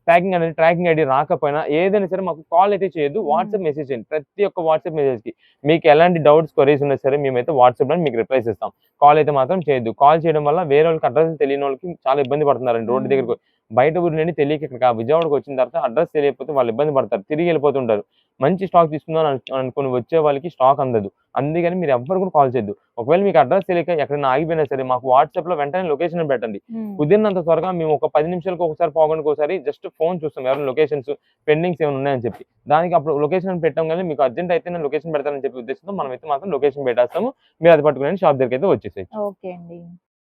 ప్యాకింగ్ అనేది ట్రాకింగ్ ఐడీ రాకపోయినా ఏదైనా సరే మాకు కాల్ అయితే చేయొద్దు. వాట్సాప్ మెసేజ్ చేయండి. ప్రతి ఒక్క వాట్సాప్ మెసేజ్‌కి మీకు ఎలాంటి డౌట్స్, క్వెరీస్ ఉన్నా సరే మేమైతే వాట్సాప్‌లో మీకు రిప్లైస్ ఇస్తాం. కాల్ అయితే మాత్రం చేయొద్దు. కాల్ చేయడం వల్ల వేరే వాళ్ళకి అడ్రెస్ తెలియనోళ్ళకి చాలా ఇబ్బంది పడుతున్నారండి రోడ్డు Hmm. దగ్గరకు. బయట ఊరు నుండి తెలియక ఇక్కడికి విజయవాడకి వచ్చిన తర్వాత అడ్రెస్ తెలియకపోతే వాళ్ళు ఇబ్బంది పడతారు. తిరిగి వెళ్ళిపోతుంటారు. మంచి స్టాక్ తీసుకుందాం అనుకుని వచ్చే వాళ్ళకి స్టాక్ అందదు. అందుకని మీరు ఎవ్వరు కూడా కాల్ చేయొద్దు. ఒకవేళ మీకు అడ్రెస్ తెలియక ఎక్కడైనా ఆగిపోయినా సరే మాకు వాట్సాప్‌లో వెంటనే లొకేషన్ పెట్టండి. Hmm. కుదిరినంత త్వరగా మేము ఒక 10 నిమిషాలకు ఒకసారి, పావుగంటకోసారి జస్ట్ ఫోన్ చూస్తాం. ఎవరైనా లొకేషన్స్ పెండింగ్స్ ఏమైనా ఉన్నాయని చెప్పి. దానికి అప్పుడు లొకేషన్ పెట్టంగానే మీకు అర్జెంట్ అయితే నేను లొకేషన్ పెడతానని చెప్పి ఉద్దేశంతో మనమైతే మాత్రం లొకేషన్ పెట్టేస్తాము. మీరు అది పట్టుకొని షాప్ దగ్గరికైతే వచ్చేసేయచ్చు. ఓకే అండి.